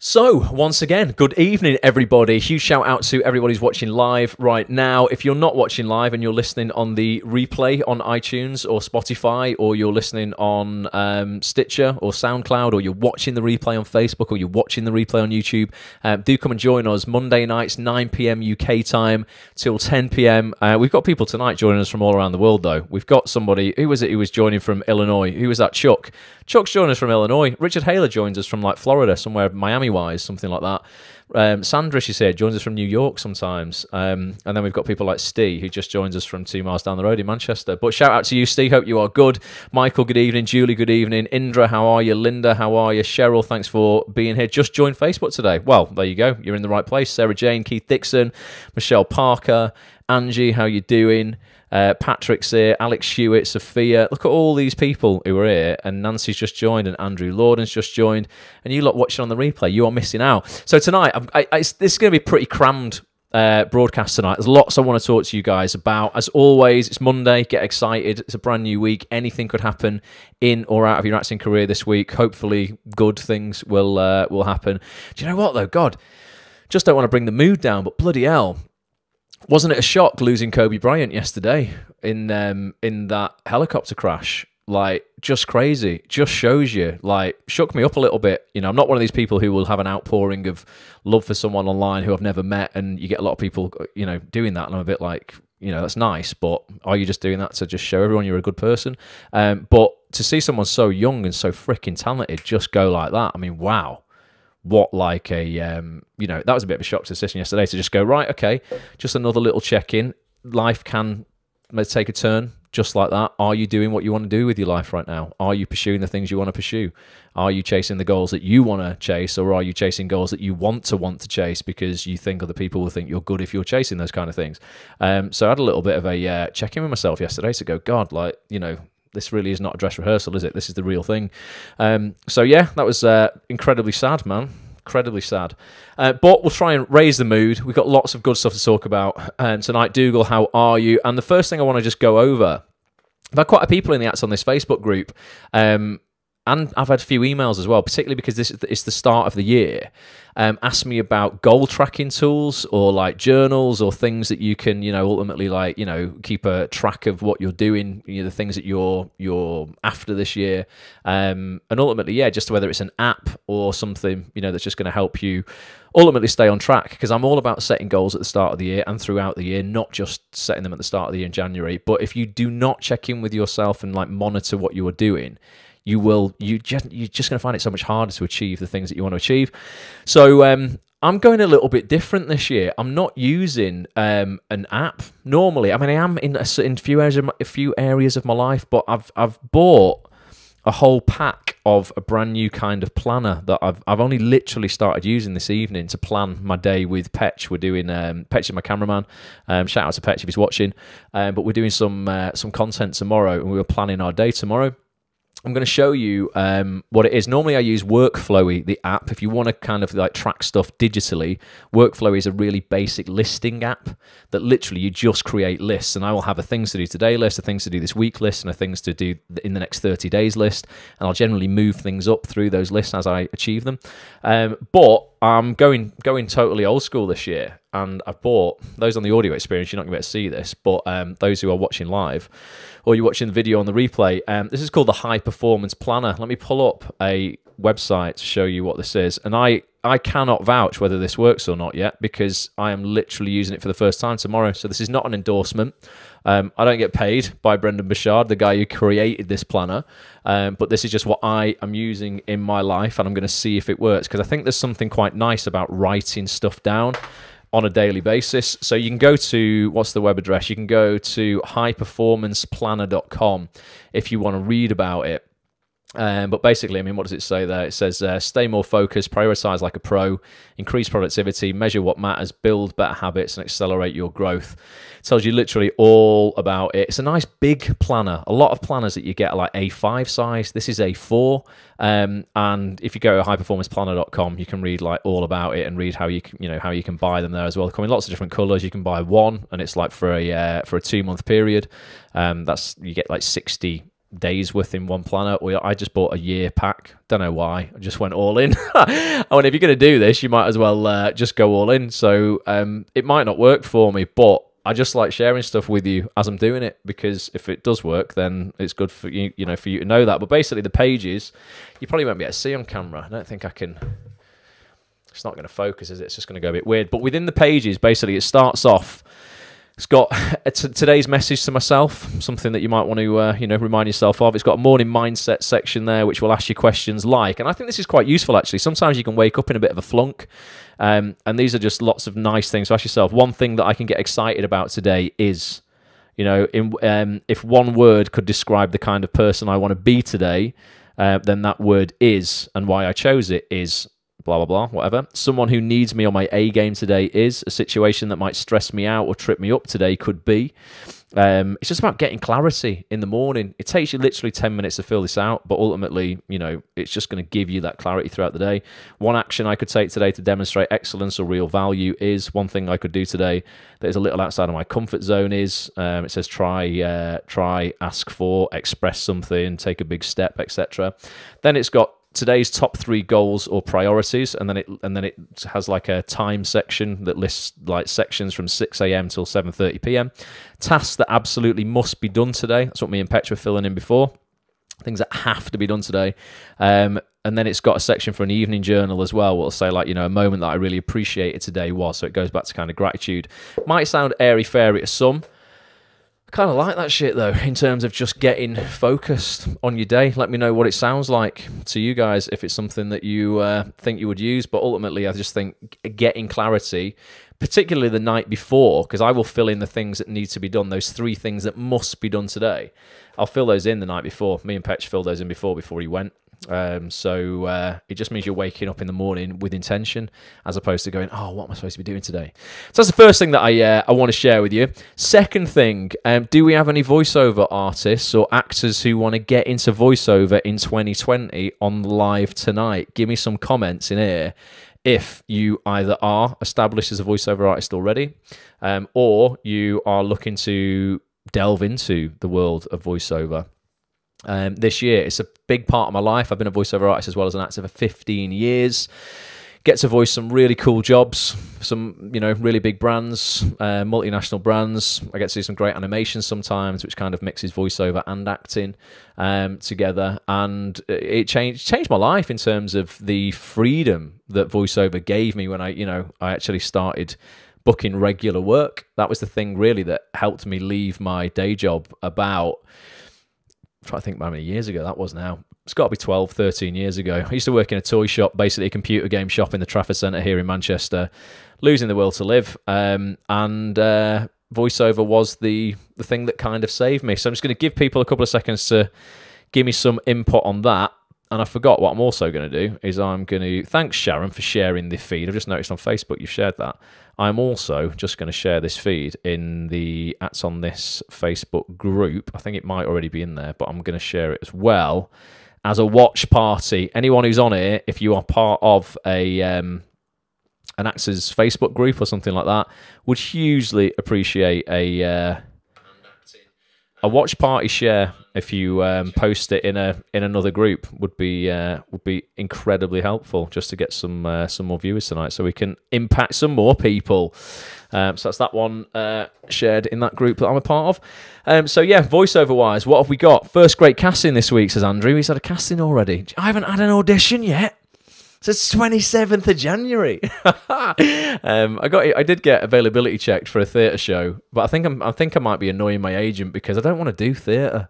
So, once again, good evening, everybody. Huge shout out to everybody who's watching live right now. If you're not watching live and you're listening on the replay on iTunes or Spotify, or you're listening on Stitcher or SoundCloud, or you're watching the replay on Facebook, or you're watching the replay on YouTube, do come and join us Monday nights, 9 p.m. UK time till 10 p.m. We've got people tonight joining us from all around the world, though. We've got somebody, who was it who was joining from Illinois? Who was that? Chuck. Chuck's joining us from Illinois. Richard Haler joins us from like Florida, somewhere Miami-wise, something like that. Sandra, she said, joins us from New York sometimes. And then we've got people like Steve, who just joins us from 2 miles down the road in Manchester. But shout out to you, Steve. Hope you are good. Michael, good evening. Julie, good evening. Indra, how are you? Linda, how are you? Cheryl, thanks for being here. Just joined Facebook today. Well, there you go. You're in the right place. Sarah Jane, Keith Dixon, Michelle Parker, Angie, how you doing? Patrick's here, Alex Hewitt, Sophia. Look at all these people who are here, and Nancy's just joined, and Andrew Lorden's just joined, and you lot watching on the replay, you are missing out. So tonight, this is going to be a pretty crammed broadcast tonight. There's lots I want to talk to you guys about. As always, it's Monday. Get excited. It's a brand new week. Anything could happen in or out of your acting career this week. Hopefully, good things will happen. Do you know what though? God, just don't want to bring the mood down, but bloody hell. Wasn't it a shock losing Kobe Bryant yesterday in that helicopter crash? Like, just crazy. Just shows you, like, shook me up a little bit. You know, I'm not one of these people who will have an outpouring of love for someone online who I've never met, and you get a lot of people, you know, doing that, and I'm a bit like, you know, that's nice, but are you just doing that to just show everyone you're a good person? But to see someone so young and so freaking talented just go like that, I mean, wow. What like a, you know, that was a bit of a shock to the system yesterday to just go, right, okay, just another little check-in. Life can take a turn just like that. Are you doing what you want to do with your life right now? Are you pursuing the things you want to pursue? Are you chasing the goals that you want to chase, or are you chasing goals that you want to chase because you think other people will think you're good if you're chasing those kind of things? So I had a little bit of a check-in with myself yesterday to go, God, like, you know, this really is not a dress rehearsal, is it? This is the real thing. So yeah, that was incredibly sad, man. Incredibly sad. But we'll try and raise the mood. We've got lots of good stuff to talk about tonight. Dougal, how are you? And the first thing I want to just go over, I've had quite a people in the Acts on this Facebook group, and I've had a few emails as well, particularly because it's the start of the year. Ask me about goal tracking tools, or like journals, or things that you can, you know, ultimately, like, you know, keep a track of what you're doing, you know, the things that you're after this year, and ultimately, yeah, just whether it's an app or something, you know, that's just going to help you ultimately stay on track. Because I'm all about setting goals at the start of the year and throughout the year, not just setting them at the start of the year in January. But if you do not check in with yourself and like monitor what you are doing, you're just going to find it so much harder to achieve the things that you want to achieve. So I'm going a little bit different this year. I'm not using an app normally. I mean, I am in a few areas of my life, but I've bought a whole pack of a brand new kind of planner that I've only literally started using this evening to plan my day with Petch. We're doing Petch is my cameraman. Shout out to Petch if he's watching. But we're doing some content tomorrow, and we were planning our day tomorrow. I'm going to show you what it is. Normally I use Workflowy, the app. If you want to kind of like track stuff digitally, Workflowy is a really basic listing app that literally you just create lists, and I will have a things to do today list, a things to do this week list, and a things to do in the next 30 days list, and I'll generally move things up through those lists as I achieve them. But I'm going totally old school this year, and I've bought, those on the audio experience, you're not going to be able to see this, but those who are watching live, or you're watching the video on the replay, this is called the High Performance Planner. Let me pull up a website to show you what this is, and I cannot vouch whether this works or not yet, because I am literally using it for the first time tomorrow. So this is not an endorsement. I don't get paid by Brendan Bouchard, the guy who created this planner, but this is just what I am using in my life, and I'm going to see if it works, because I think there's something quite nice about writing stuff down on a daily basis. So you can go to, what's the web address? You can go to highperformanceplanner.com if you want to read about it. But basically, I mean, what does it say there? It says, stay more focused, prioritize like a pro, increase productivity, measure what matters, build better habits, and accelerate your growth. It tells you literally all about it. It's a nice big planner. A lot of planners that you get are like A5 size. This is A4. And if you go to highperformanceplanner.com, you can read like all about it and read how you can, how you can buy them there as well. They come in lots of different colors. You can buy one, and it's like for a 2-month period. You get like 60 days worth in one planner. I just bought a year pack. Don't know why. I just went all in. I mean, if you're going to do this, you might as well just go all in. So it might not work for me, but I just like sharing stuff with you as I'm doing it, because if it does work, then it's good for you, for you to know that. But basically, the pages, you probably won't be able to see on camera. I don't think I can. It's not going to focus, is it? It's just going to go a bit weird. But within the pages, basically, it starts off. It's got today's message to myself, something that you might want to, remind yourself of. It's got a morning mindset section there, which will ask you questions like, and I think this is quite useful, actually. Sometimes you can wake up in a bit of a flunk, and these are just lots of nice things to ask yourself. One thing that I can get excited about today is, if one word could describe the kind of person I want to be today, then that word is, and why I chose it is blah, blah, blah, whatever. Someone who needs me on my A game today is. A situation that might stress me out or trip me up today could be. It's just about getting clarity in the morning. It takes you literally 10 minutes to fill this out, but ultimately, it's just going to give you that clarity throughout the day. One action I could take today to demonstrate excellence or real value is. One thing I could do today that is a little outside of my comfort zone is. It says try, ask for, express something, take a big step, etc. Then it's got today's top 3 goals or priorities, and then it has like a time section that lists like sections from 6 a.m. till 7:30 p.m. Tasks that absolutely must be done today. That's what me and Petra were filling in before. Things that have to be done today. And then it's got a section for an evening journal as well. We'll say like, a moment that I really appreciated today was. So it goes back to kind of gratitude. Might sound airy-fairy to some. I kind of like that shit, though, in terms of just getting focused on your day. Let me know what it sounds like to you guys, if it's something that you think you would use. But ultimately, I just think getting clarity, particularly the night before, because I will fill in the things that need to be done, those 3 things that must be done today. I'll fill those in the night before. Me and Petch filled those in before he went. So it just means you're waking up in the morning with intention, as opposed to going, oh, what am I supposed to be doing today? So that's the first thing that I want to share with you. Second thing, do we have any voiceover artists or actors who want to get into voiceover in 2020 on live tonight? Give me some comments in here if you either are established as a voiceover artist already, or you are looking to delve into the world of voiceover. This year, it's a big part of my life. I've been a voiceover artist as well as an actor for 15 years. Get to voice some really cool jobs, some really big brands, multinational brands. I get to do some great animations sometimes, which kind of mixes voiceover and acting together. And it changed my life in terms of the freedom that voiceover gave me when I actually started booking regular work. That was the thing really that helped me leave my day job about, I'm trying to think how many years ago that was now. It's got to be 12, 13 years ago. I used to work in a toy shop, basically a computer game shop in the Trafford Centre here in Manchester, losing the will to live. And voiceover was the thing that kind of saved me. So I'm just going to give people a couple of seconds to give me some input on that. And I forgot what I'm also going to do is I'm going to... Thanks, Sharon, for sharing the feed. I've just noticed on Facebook you've shared that. I'm also just going to share this feed in the Acts on This Facebook group. I think it might already be in there, but I'm going to share it as well as a watch party. Anyone who's on it, if you are part of an Actors Facebook group or something like that, would hugely appreciate a watch party share. If you post it in another group, would be incredibly helpful, just to get some more viewers tonight, so we can impact some more people. So that's that one shared in that group that I'm a part of. So yeah, voiceover wise, what have we got? First great casting this week, says Andrew. He's had a casting already. I haven't had an audition yet. So it's 27th of January. I did get availability checked for a theatre show, but I think I might be annoying my agent because I don't want to do theatre.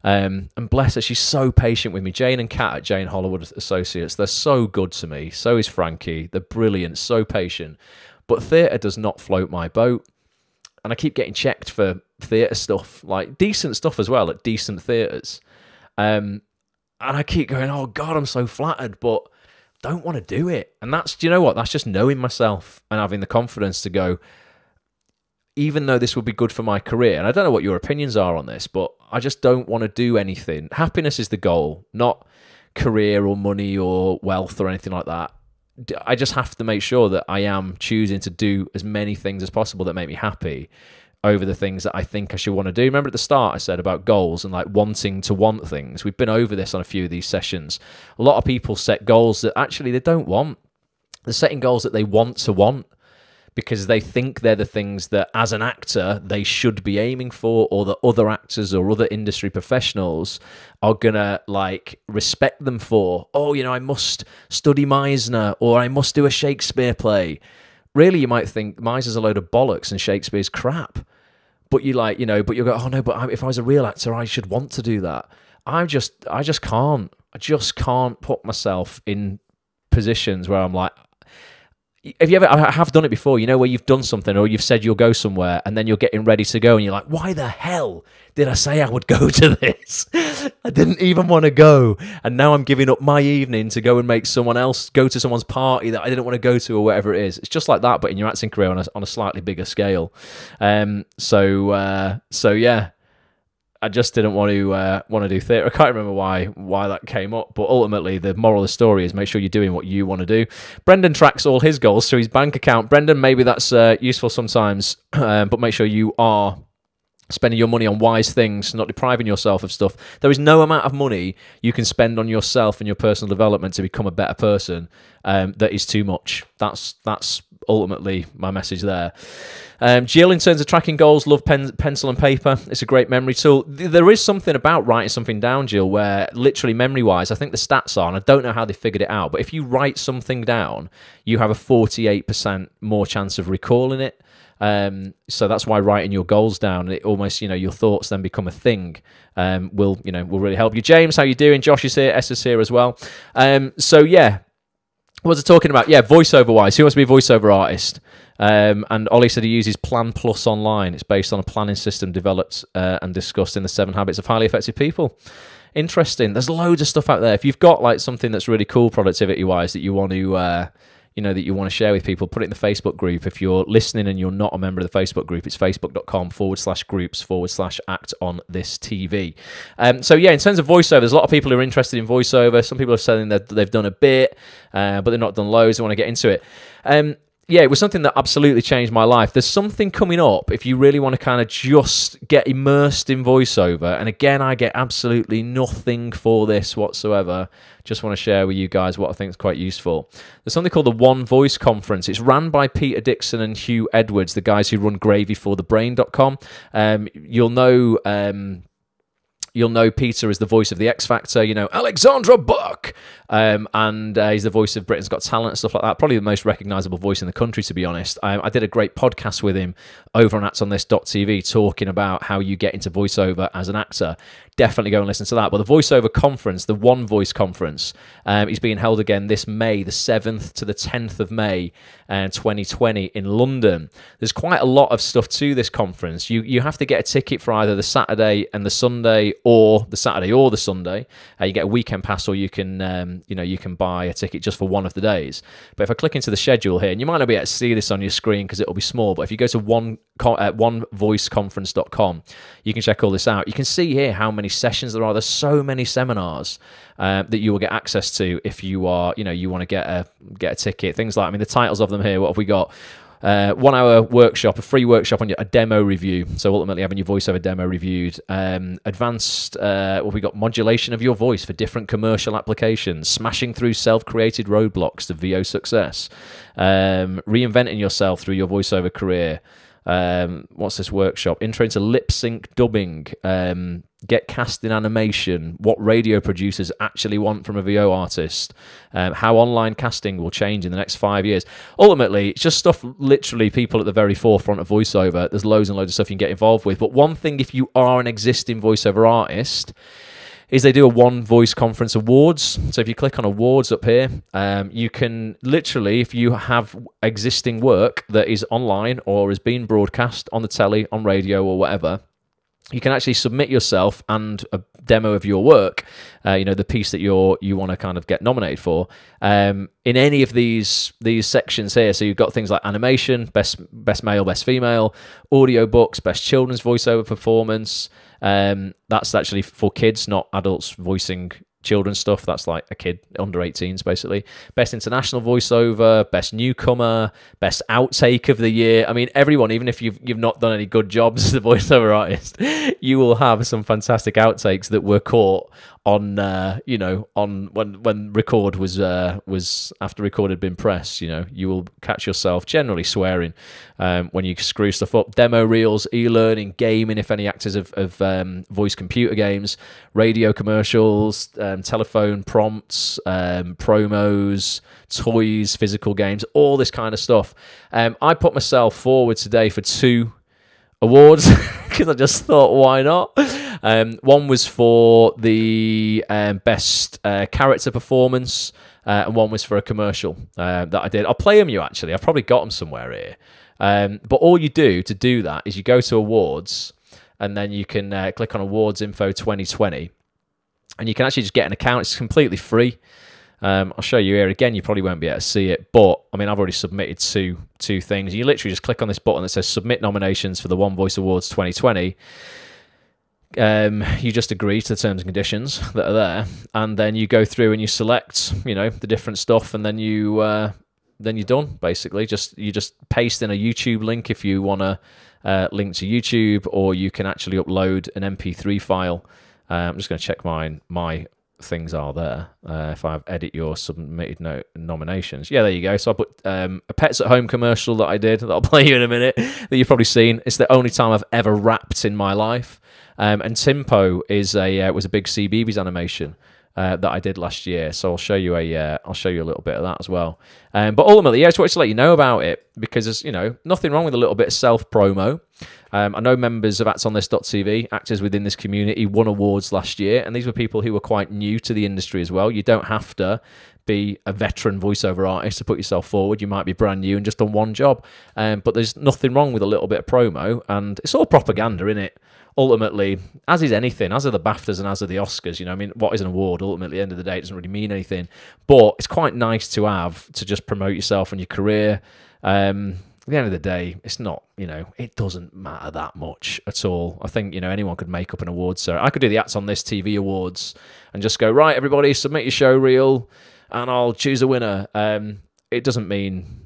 And bless her, she's so patient with me. Jane and Kat at Jane Hollywood Associates, they're so good to me. So is Frankie. They're brilliant, so patient. But theatre does not float my boat. And I keep getting checked for theatre stuff, like decent stuff as well, at decent theatres. And I keep going, oh God, I'm so flattered, but don't want to do it. And that's, do you know what? That's just knowing myself and having the confidence to go, even though this would be good for my career, and I don't know what your opinions are on this, but I just don't want to do anything. Happiness is the goal, not career or money or wealth or anything like that. I just have to make sure that I am choosing to do as many things as possible that make me happy over the things that I think I should want to do. Remember at the start I said about goals and like wanting to want things. We've been over this on a few of these sessions. A lot of people set goals that actually they don't want. They're setting goals that they want to want, because they think they're the things that, as an actor, they should be aiming for, or that other actors or other industry professionals are gonna like respect them for. Oh, you know, I must study Meisner, or I must do a Shakespeare play. Really, you might think Meisner's a load of bollocks and Shakespeare's crap. But you like, you know, but you go, oh no, but if I was a real actor, I should want to do that. I just can't. I just can't put myself in positions where I'm like, have you ever, I have done it before, you know, where you've done something or you've said you'll go somewhere and then you're getting ready to go and you're like, why the hell did I say I would go to this? I didn't even want to go. And now I'm giving up my evening to go and make someone else go to someone's party that I didn't want to go to or whatever it is. It's just like that, but in your acting career on a slightly bigger scale. So yeah. I just didn't want to do theatre. I can't remember why that came up, but ultimately the moral of the story is make sure you're doing what you want to do. Brendan tracks all his goals through his bank account. Brendan, maybe that's useful sometimes, but make sure you are spending your money on wise things, not depriving yourself of stuff. There is no amount of money you can spend on yourself and your personal development to become a better person that is too much. That's ultimately my message there. Jill, in terms of tracking goals, love pencil and paper. It's a great memory tool. There is something about writing something down, Jill, where literally memory-wise, I think the stats are, and I don't know how they figured it out, but if you write something down, you have a 48% more chance of recalling it. So that's why writing your goals down, it almost, you know, your thoughts then become a thing, will really help you. James, how you doing? Josh is here, S is here as well. So yeah, what was I talking about? Yeah, voiceover wise, who wants to be a voiceover artist? And Ollie said he uses Plan Plus online. It's based on a planning system developed and discussed in the 7 Habits of Highly Effective People. Interesting. There's loads of stuff out there. If you've got like something that's really cool productivity wise that you want to that you want to share with people, put it in the Facebook group. If you're listening and you're not a member of the Facebook group, it's facebook.com/groups/act on this TV. So yeah, in terms of voiceover, there's a lot of people who are interested in voiceover. Some people are saying that they've done a bit, but they've not done loads. They want to get into it. Yeah, it was something that absolutely changed my life. There's something coming up if you really want to kind of just get immersed in voiceover. And again, I get absolutely nothing for this whatsoever. Just want to share with you guys what I think is quite useful. There's something called the One Voice Conference. It's ran by Peter Dixon and Hugh Edwards, the guys who run gravyforthebrain.com. You'll know Peter as the voice of the X Factor, you know, Alexandra Buck, and he's the voice of Britain's Got Talent and stuff like that. Probably the most recognisable voice in the country, to be honest. I did a great podcast with him over on actonthis.tv talking about how you get into voiceover as an actor. Definitely go and listen to that. But the voiceover conference, the One Voice Conference, is being held again this May, the 7th to the 10th of May, 2020 in London. There's quite a lot of stuff to this conference. You have to get a ticket for either the Saturday and the Sunday, or the Saturday or the Sunday. You get a weekend pass, or you can you can buy a ticket just for one of the days. But if I click into the schedule here, and you might not be able to see this on your screen because it'll be small, but if you go to onevoiceconference.com, you can check all this out. You can see here how many sessions there are. There's so many seminars that you will get access to if you are, you want to get a ticket. Things like, the titles of them here. What have we got? 1 hour workshop, a free workshop on a demo review. So ultimately having your voiceover demo reviewed. Advanced, what we got? Modulation of your voice for different commercial applications. Smashing through self-created roadblocks to VO success. Reinventing yourself through your voiceover career. What's this workshop? Intro into lip sync dubbing. Get cast in animation. What radio producers actually want from a VO artist. How online casting will change in the next 5 years. Ultimately, it's just stuff, literally people at the very forefront of voiceover. There's loads and loads of stuff you can get involved with. But one thing, if you are an existing voiceover artist, is they do a One Voice Conference Awards. So if you click on Awards up here, you can literally, if you have existing work that is online or has been broadcast on the telly, on radio or whatever, you can actually submit yourself and a demo of your work, the piece that you want to kind of get nominated for, in any of these sections here. So you've got things like animation, best male, best female, audiobooks, best children's voiceover performance. That's actually for kids, not adults voicing children's stuff. That's like a kid under 18s, basically. Best international voiceover, best newcomer, best outtake of the year. I mean, everyone, even if you've not done any good jobs as a voiceover artist, you will have some fantastic outtakes that were caught on on when record was after record had been pressed. You will catch yourself generally swearing when you screw stuff up. Demo reels, e-learning, gaming, if any actors of voice computer games, radio commercials, telephone prompts, promos, toys, physical games, all this kind of stuff. I put myself forward today for 2 awards because I just thought, why not? One was for the best character performance, and one was for a commercial that I did. I'll play them you, actually. I've probably got them somewhere here. But all you do to do that is you go to awards, and then you can click on Awards Info 2020, and you can actually just get an account. It's completely free. I'll show you here again. You probably won't be able to see it, but I mean, I've already submitted two things. You literally just click on this button that says Submit Nominations for the One Voice Awards 2020. You just agree to the terms and conditions that are there, and then you go through and you select, the different stuff, and then you're done. Basically, you just paste in a YouTube link if you want to link to YouTube, or you can actually upload an MP3 file. I'm just going to check my things are there. If I edit your submitted nominations, yeah, there you go. So I put a Pets at Home commercial that I did that I'll play you in a minute that you've probably seen. It's the only time I've ever rapped in my life. And Timpo was a big CBeebies animation that I did last year. So I'll show you a little bit of that as well. But ultimately, I just wanted to let you know about it because there's nothing wrong with a little bit of self promo. I know members of actsonthis.tv, actors within this community, won awards last year, and these were people who were quite new to the industry as well. You don't have to be a veteran voiceover artist to put yourself forward. You might be brand new and just done one job. But there's nothing wrong with a little bit of promo, and it's all propaganda, innit? Ultimately, as is anything, as are the BAFTAs and as are the Oscars, I mean, what is an award? Ultimately, at the end of the day, it doesn't really mean anything. But it's quite nice to have to just promote yourself and your career. At the end of the day, it's not, it doesn't matter that much at all. I think, anyone could make up an award. So I could do the Acts on This TV Awards and just go, right, everybody, submit your show reel and I'll choose a winner. It doesn't mean,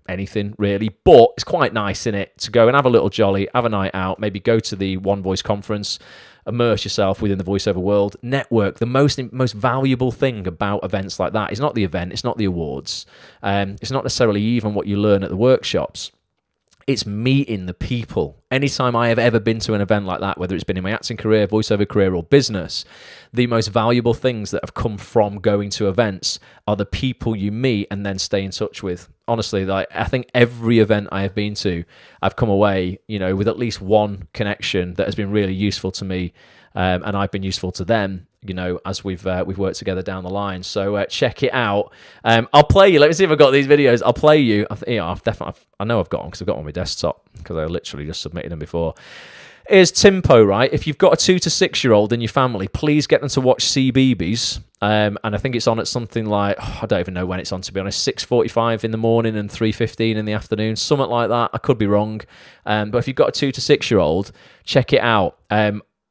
anything really, but it's quite nice, innit, to go and have a little jolly, have a night out, maybe go to the One Voice conference, immerse yourself within the voiceover world, network. The most valuable thing about events like that is not the event, it's not the awards, it's not necessarily even what you learn at the workshops. It's meeting the people. Anytime I have ever been to an event like that, whether it's been in my acting career, voiceover career, or business, the most valuable things that have come from going to events are the people you meet and then stay in touch with. Honestly, I think every event I have been to, I've come away, with at least one connection that has been really useful to me, and I've been useful to them, as we've worked together down the line. So check it out. I'll play you. Let me see if I've got these videos. I'll play you. I know I've got them because I've got them on my desktop because I literally just submitted them before. Here's Timpo, right? If you've got a 2 to 6 year old in your family, please get them to watch CBeebies. And I think it's on at something like, I don't even know when it's on, to be honest, 6:45 in the morning and 3:15 in the afternoon, something like that. I could be wrong. But if you've got a 2 to 6 year old, check it out.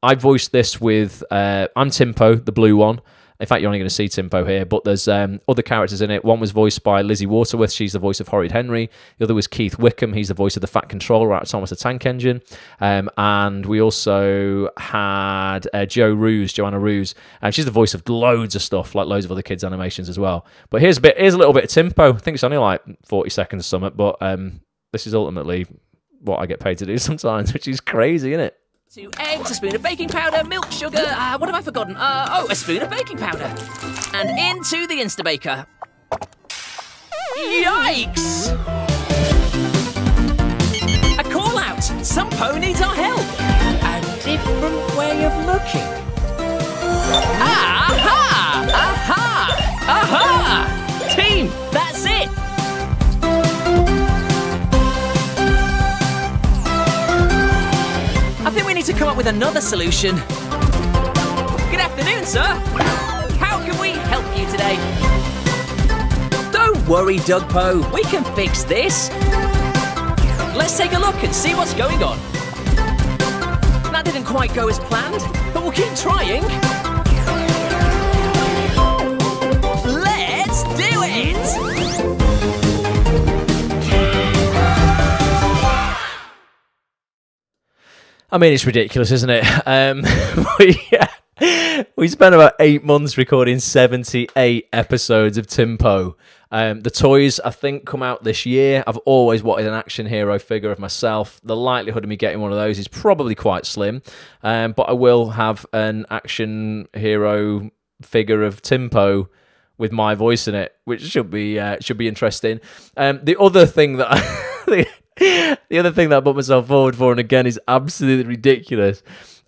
I voiced this with, I'm Timpo, the blue one. In fact, you're only going to see Timpo here, but there's other characters in it. One was voiced by Lizzie Waterworth. She's the voice of Horrid Henry. The other was Keith Wickham. He's the voice of the Fat Controller out of Thomas the Tank Engine. And we also had Joanna Ruse. She's the voice of loads of stuff, like loads of other kids' animations as well. But here's a little bit of Timpo. I think it's only like 40 seconds or something, but this is ultimately what I get paid to do sometimes, which is crazy, isn't it? 2 eggs, a spoon of baking powder, milk, sugar, what have I forgotten? A spoon of baking powder. And into the Instabaker. Yikes! A call out! Some po needs our help! A different way of looking. Aha! Aha! Aha! Team, that's it! I think we need to come up with another solution. Good afternoon, sir. How can we help you today? Don't worry, Doug Poe. We can fix this. Let's take a look and see what's going on. That didn't quite go as planned, but we'll keep trying. I mean, it's ridiculous, isn't it? We spent about 8 months recording 78 episodes of Timpo. The toys, I think, come out this year. I've always wanted an action hero figure of myself. The likelihood of me getting one of those is probably quite slim, but I will have an action hero figure of Timpo with my voice in it, which should be interesting. The other thing that the other thing that I put myself forward for, and again is absolutely ridiculous.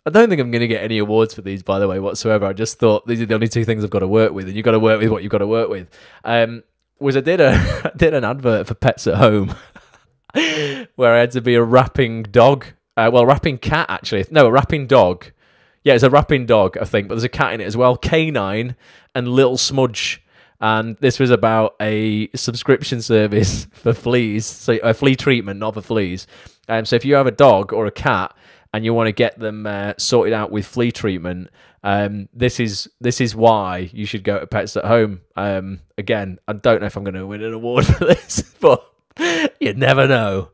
I don't think I'm going to get any awards for these, by the way, whatsoever. I just thought these are the only two things I've got to work with, and you've got to work with what you've got to work with. Was I did an advert for Pets at Home where I had to be a rapping dog. Rapping cat, actually. No, a rapping dog. Yeah, it's a rapping dog, I think, but there's a cat in it as well. Canine and Little Smudge. And this was about a subscription service for fleas, so a flea treatment, not for fleas. So if you have a dog or a cat and you want to get them sorted out with flea treatment, this is why you should go to Pets at Home. Again, I don't know if I'm going to win an award for this, but you never know.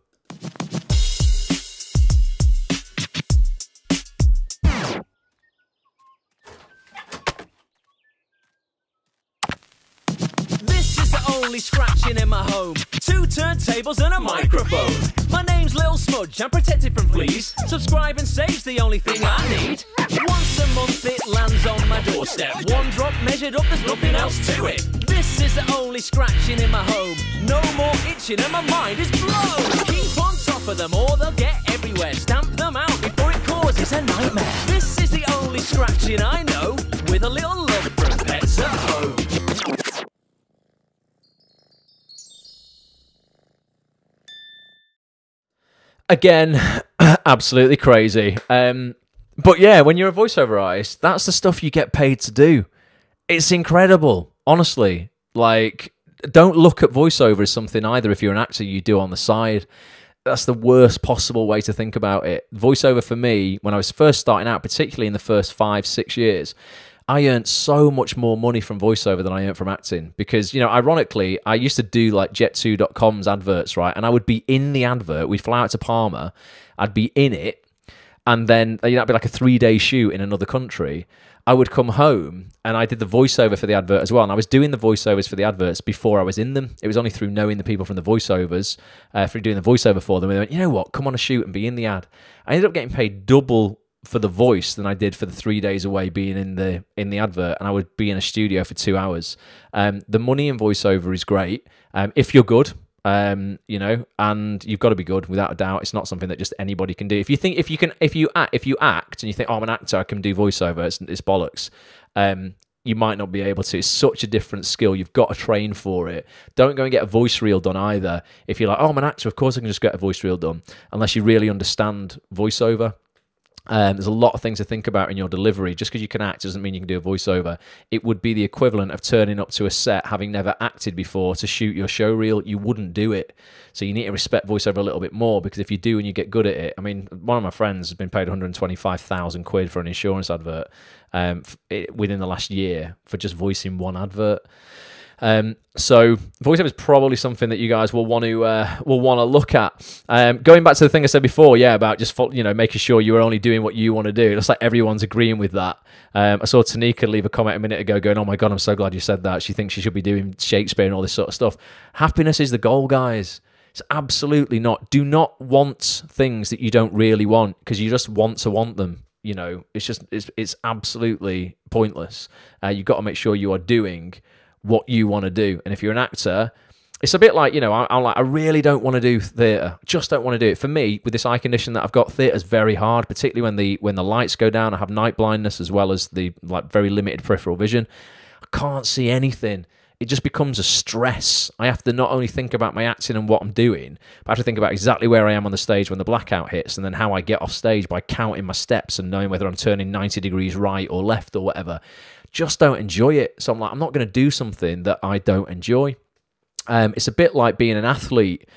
Scratching in my home, 2 turntables and a microphone. My name's Little Smudge, I'm protected from fleas. Subscribe and save's the only thing I need. Once a month it lands on my doorstep. 1 drop measured up, there's nothing else to it. This is the only scratching in my home. No more itching and my mind is blown. Keep on top of them or they'll get everywhere. Stamp them out before it causes a nightmare. This is the only scratching I know, with a little love from Pets at Home. Again, absolutely crazy. But yeah, when you're a voiceover artist, that's the stuff you get paid to do. It's incredible, honestly. Like, don't look at voiceover as something either if you're an actor you do on the side. That's the worst possible way to think about it. Voiceover for me, when I was first starting out, particularly in the first 5-6 years, I earned so much more money from voiceover than I earned from acting because, you know, ironically, I used to do like Jet2.com's adverts, right? And I would be in the advert. We'd fly out to Palma. I'd be in it. And then, you know, it'd be like a 3-day shoot in another country. I would come home and I did the voiceover for the advert as well. And I was doing the voiceovers for the adverts before I was in them. It was only through knowing the people from the voiceovers, through doing the voiceover for them. And they went, you know what, come on a shoot and be in the ad. I ended up getting paid double for the voice than I did for the 3 days away being in the advert, and I would be in a studio for 2 hours. The money in voiceover is great if you're good, you know, and you've got to be good without a doubt. It's not something that just anybody can do. If you act and you think, oh, I'm an actor, I can do voiceover, it's bollocks. You might not be able to. It's such a different skill. You've got to train for it. Don't go and get a voice reel done either. If you're like, oh, I'm an actor, of course I can just get a voice reel done, unless you really understand voiceover. There's a lot of things to think about in your delivery. Just because you can act doesn't mean you can do a voiceover. It would be the equivalent of turning up to a set having never acted before to shoot your show reel. You wouldn't do it. So you need to respect voiceover a little bit more, because if you do and you get good at it, I mean, one of my friends has been paid 125,000 quid for an insurance advert within the last year for just voicing one advert. So voiceover is probably something that you guys will want to look at. Going back to the thing I said before, yeah, about just making sure you're only doing what you want to do. It's like everyone's agreeing with that. I saw Tanika leave a comment a minute ago going, "Oh my god, I'm so glad you said that." She thinks she should be doing Shakespeare and all this sort of stuff. Happiness is the goal, guys. It's absolutely not. Do not want things that you don't really want because you just want to want them. You know, it's absolutely pointless. You've got to make sure you are doing what you want to do. And if you're an actor, it's a bit like, you know, I'm like, I really don't want to do theatre. Just don't want to do it. For me, with this eye condition that I've got, theatre's very hard, particularly when the lights go down. I have night blindness as well as the very limited peripheral vision. I can't see anything. It just becomes a stress. I have to not only think about my acting and what I'm doing, but I have to think about exactly where I am on the stage when the blackout hits, and then how I get off stage by counting my steps and knowing whether I'm turning 90 degrees right or left or whatever. Just don't enjoy it. So I'm like, I'm not going to do something that I don't enjoy. It's a bit like being an athlete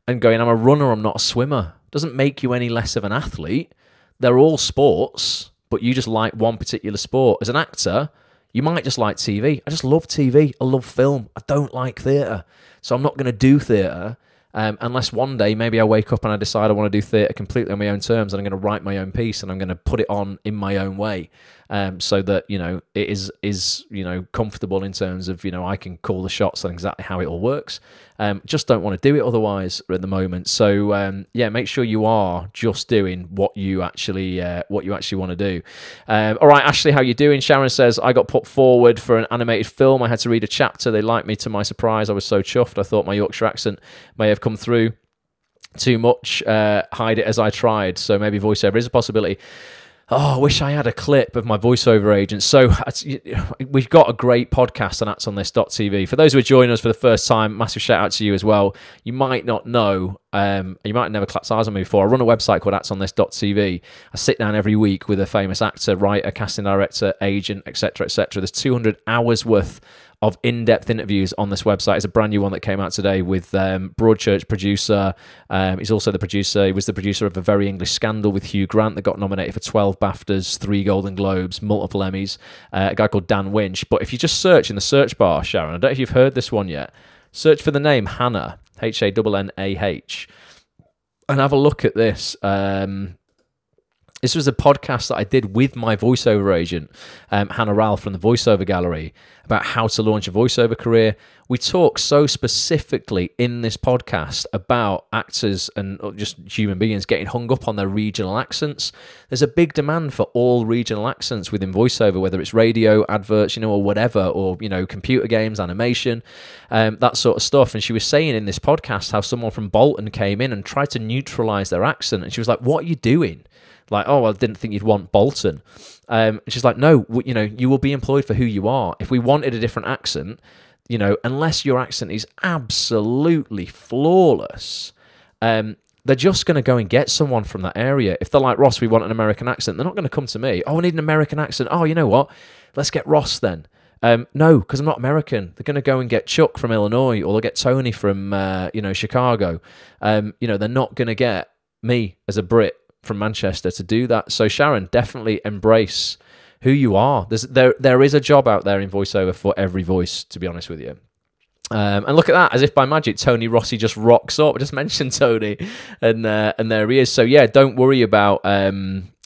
and going, I'm a runner, I'm not a swimmer. Doesn't make you any less of an athlete. They're all sports, but you just like one particular sport. As an actor, you might just like TV. I just love TV. I love film. I don't like theatre. So I'm not going to do theatre. unless one day maybe I wake up and I decide I want to do theatre completely on my own terms, and I'm going to write my own piece and I'm going to put it on in my own way, so that, you know, it is you know, comfortable in terms of, you know, I can call the shots on exactly how it all works. Just don't want to do it otherwise at the moment. So yeah, make sure you are just doing what you actually want to do. All right, Ashley, how you doing? Sharon says, I got put forward for an animated film. I had to read a chapter. They liked me, to my surprise. I was so chuffed. I thought my Yorkshire accent may have come through too much. Hide it as I tried. So maybe voiceover is a possibility. Oh, I wish I had a clip of my voiceover agent. So we've got a great podcast on actsonthis.tv. For those who are joining us for the first time, massive shout out to you as well. You might not know, you might have never clapped eyes on me before. I run a website called actsonthis.tv. I sit down every week with a famous actor, writer, casting director, agent, etc., etc. There's 200 hours worth of in-depth interviews on this website. It's a brand new one that came out today with Broadchurch producer. He's also the producer. He was the producer of A Very English Scandal with Hugh Grant that got nominated for 12 BAFTAs, 3 Golden Globes, multiple Emmys. A guy called Dan Winch. But if you just search in the search bar, Sharon, I don't know if you've heard this one yet, search for the name Hannah, Hannah, and have a look at this. This was a podcast that I did with my voiceover agent, Hannah Ralph from the Voiceover Gallery, about how to launch a voiceover career. We talk so specifically in this podcast about actors and just human beings getting hung up on their regional accents. There's a big demand for all regional accents within voiceover, whether it's radio, adverts, you know, or whatever, or, you know, computer games, animation, that sort of stuff. And she was saying in this podcast how someone from Bolton came in and tried to neutralize their accent. And she was like, what are you doing? Like, oh, I didn't think you'd want Bolton. She's like, no, you know, you will be employed for who you are. If we wanted a different accent, you know, unless your accent is absolutely flawless, they're just going to go and get someone from that area. If they're like, Ross, we want an American accent, they're not going to come to me. Oh, I need an American accent. Oh, you know what? Let's get Ross then. No, because I'm not American. They're going to go and get Chuck from Illinois, or they'll get Tony from, you know, Chicago. You know, they're not going to get me as a Brit from Manchester to do that. So Sharon, definitely embrace who you are. There is a job out there in voiceover for every voice, to be honest with you. And look at that, as if by magic, Tony Rossi just rocks up. I just mentioned Tony, and there he is. So yeah, don't worry about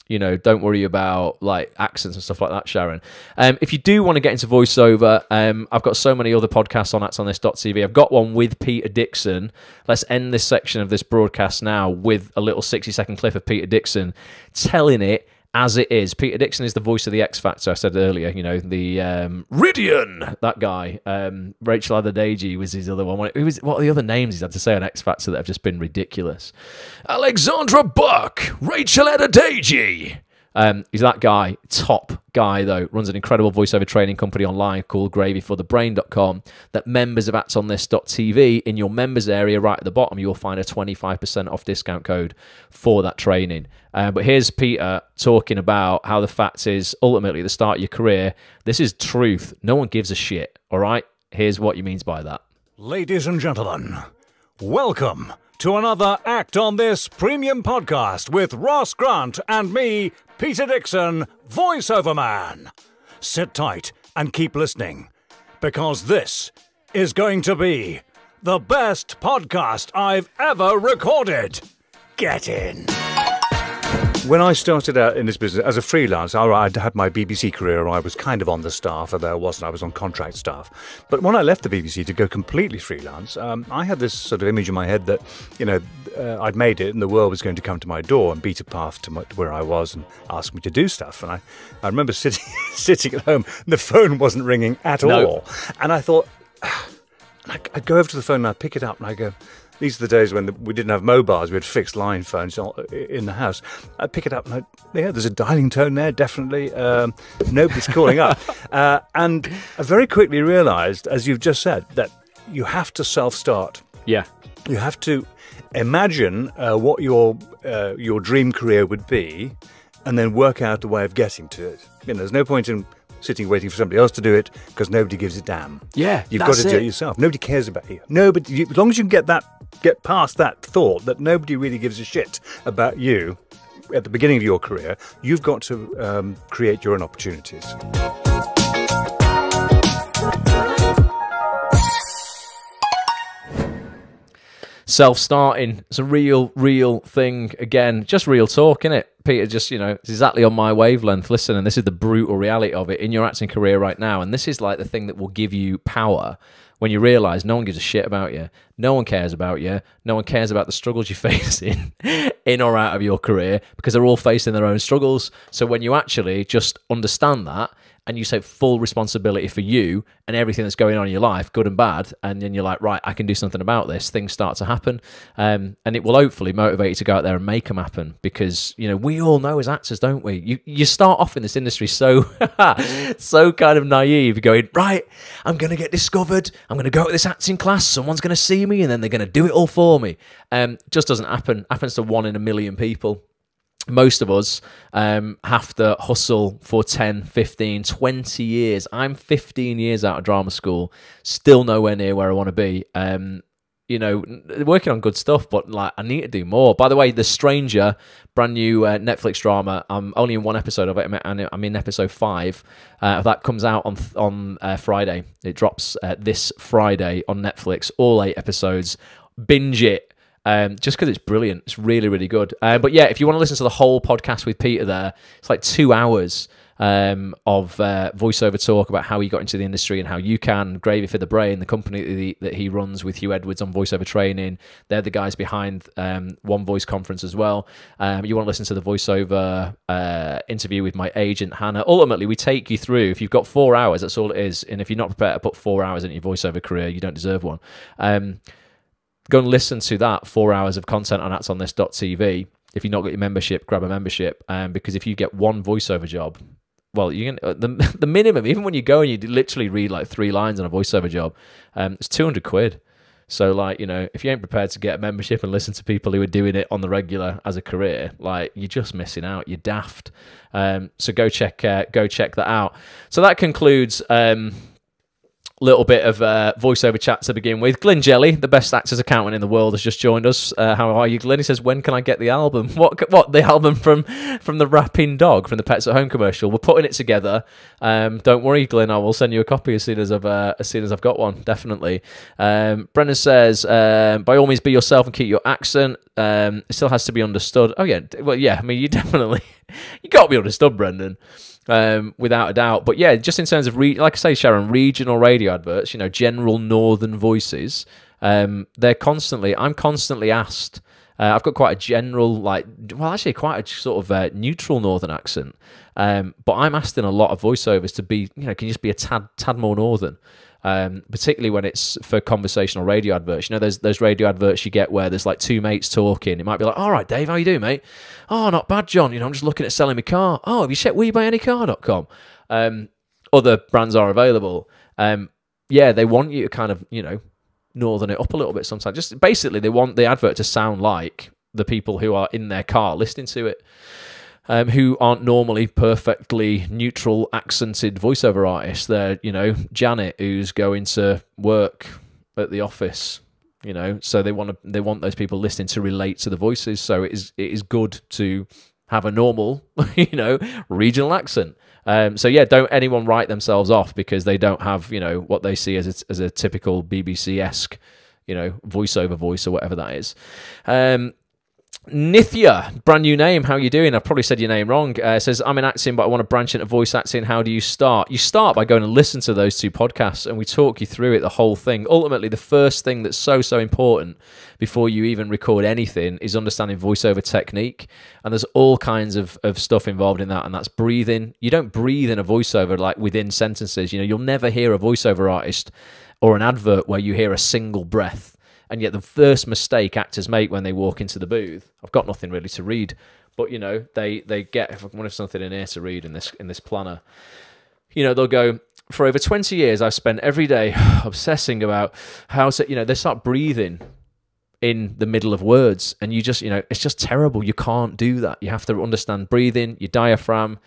you know, don't worry about like accents and stuff like that, Sharon. If you do want to get into voiceover, I've got so many other podcasts on actsonthis.tv. I've got one with Peter Dixon. Let's end this section of this broadcast now with a little 60-second clip of Peter Dixon telling it as it is. Peter Dixon is the voice of the X Factor, I said earlier, you know, the Ridian, that guy. Rachel Adedeji was his other one. What are the other names he's had to say on X Factor that have just been ridiculous? Alexandra Buck, Rachel Adedeji. He's that guy, top guy though, runs an incredible voiceover training company online called gravyforthebrain.com that members of actsonthis.tv, in your members area right at the bottom, you'll find a 25% off discount code for that training. But here's Peter talking about how the fact is, ultimately at the start of your career, this is truth. No one gives a shit, all right? Here's what he means by that. Ladies and gentlemen, welcome to another Act on This premium podcast with Ross Grant and me, Peter Dixon, voiceover man. Sit tight and keep listening, because this is going to be the best podcast I've ever recorded. Get in. When I started out in this business as a freelance, I'd had my BBC career. I was kind of on the staff, although I wasn't. I was on contract staff. But when I left the BBC to go completely freelance, I had this sort of image in my head that, you know, I'd made it and the world was going to come to my door and beat a path to where I was and ask me to do stuff. And I remember sitting at home, and the phone wasn't ringing at all. And I thought, I'd go over to the phone and I'd pick it up and I'd go, these are the days when we didn't have mobiles, we had fixed line phones in the house. I'd pick it up and there's a dialing tone there, definitely. Nobody's calling up. And I very quickly realised, as you've just said, that you have to self-start. Yeah. You have to imagine what your dream career would be and then work out the way of getting to it. You know, there's no point in sitting waiting for somebody else to do it because nobody gives a damn. Yeah, you've got to do it yourself. Nobody cares about you. Nobody, as long as you can get past that thought that nobody really gives a shit about you at the beginning of your career, you've got to create your own opportunities. self-starting. It's a real thing. Again, just real talk, innit? Peter, just, it's exactly on my wavelength. Listen, and this is the brutal reality of it in your acting career right now. And this is like the thing that will give you power when you realise no one gives a shit about you. No one cares about you. No one cares about the struggles you're facing in or out of your career, because they're all facing their own struggles. So when you actually just understand that, and you take full responsibility for you and everything that's going on in your life, good and bad, and then you're like, right, I can do something about this, things start to happen. And it will hopefully motivate you to go out there and make them happen, because, we all know as actors, don't we? You start off in this industry so kind of naive, going, right, I'm going to get discovered, I'm going to go to this acting class, someone's going to see me, and then they're going to do it all for me. Just doesn't happen. Happens to 1 in a million people. Most of us have to hustle for 10, 15, 20 years. I'm 15 years out of drama school, still nowhere near where I want to be. Working on good stuff, but I need to do more. By the way, The Stranger, brand new Netflix drama. I'm only in 1 episode of it, and I'm in episode 5. That comes out on Friday. It drops this Friday on Netflix. All 8 episodes. Binge it. Just because it's brilliant. It's really, really good. But yeah, if you want to listen to the whole podcast with Peter there, it's like 2 hours of voiceover talk about how he got into the industry and how you can. Gravy for the Brain, the company that he runs with Hugh Edwards on voiceover training. They're the guys behind One Voice Conference as well. You want to listen to the voiceover interview with my agent, Hannah. Ultimately, we take you through. If you've got 4 hours, that's all it is. And if you're not prepared to put 4 hours into your voiceover career, you don't deserve one. Go and listen to that 4 hours of content on actonthis.tv. If you've not got your membership, grab a membership. Because if you get one voiceover job, well, you can the minimum, even when you go and you literally read like 3 lines on a voiceover job, it's £200. So if you ain't prepared to get a membership and listen to people who are doing it on the regular as a career, you're just missing out. You're daft. So go check that out. So that concludes little bit of voiceover chat to begin with. Glyn Jelly, the best actors accountant in the world, has just joined us. How are you, Glyn? He says, when can I get the album? What the album from the rapping dog from the Pets at Home commercial? We're putting it together. Don't worry, Glyn. I will send you a copy as soon as I've got one. Definitely. Brendan says, by all means, be yourself and keep your accent. It still has to be understood. Oh yeah, well yeah. I mean, you definitely you got to be understood, Brendan. Without a doubt. But yeah, just in terms of, like I say, Sharon, regional radio adverts, general northern voices, I'm constantly asked, I've got quite a general, quite a sort of neutral northern accent, but I'm asked in a lot of voiceovers to be, can you just be a tad more northern? Particularly when it's for conversational radio adverts. There's radio adverts you get where there's like 2 mates talking. It might be like, all right, Dave, how you doing, mate? Oh, not bad, John. I'm just looking at selling my car. Oh, have you checked WeBuyAnyCar.com? Other brands are available. Yeah, they want you to kind of, northern it up a little bit sometimes. Just basically, they want the advert to sound like the people who are in their car listening to it. Who aren't normally perfectly neutral accented voiceover artists. They're, Janet, who's going to work at the office, so they want those people listening to relate to the voices. So it is good to have a normal, regional accent. So yeah, don't anyone write themselves off because they don't have, what they see as a typical BBC-esque, voiceover voice or whatever that is. Nithya, brand new name. How you doing? I've probably said your name wrong. Says, I'm in acting, but I want to branch into voice acting. How do you start? You start by going and listen to those 2 podcasts, and we talk you through it, the whole thing. Ultimately, the first thing that's so important before you even record anything is understanding voiceover technique. And there's all kinds of stuff involved in that, and that's breathing. You don't breathe in a voiceover like within sentences. You'll never hear a voiceover artist or an advert where you hear a single breath. And yet the first mistake actors make when they walk into the booth, I've got nothing really to read, but they get, if I want something in here to read in this planner, they'll go, for over 20 years I've spent every day obsessing about how to, they start breathing in the middle of words, and you just, it's just terrible. You can't do that. You have to understand breathing, your diaphragm,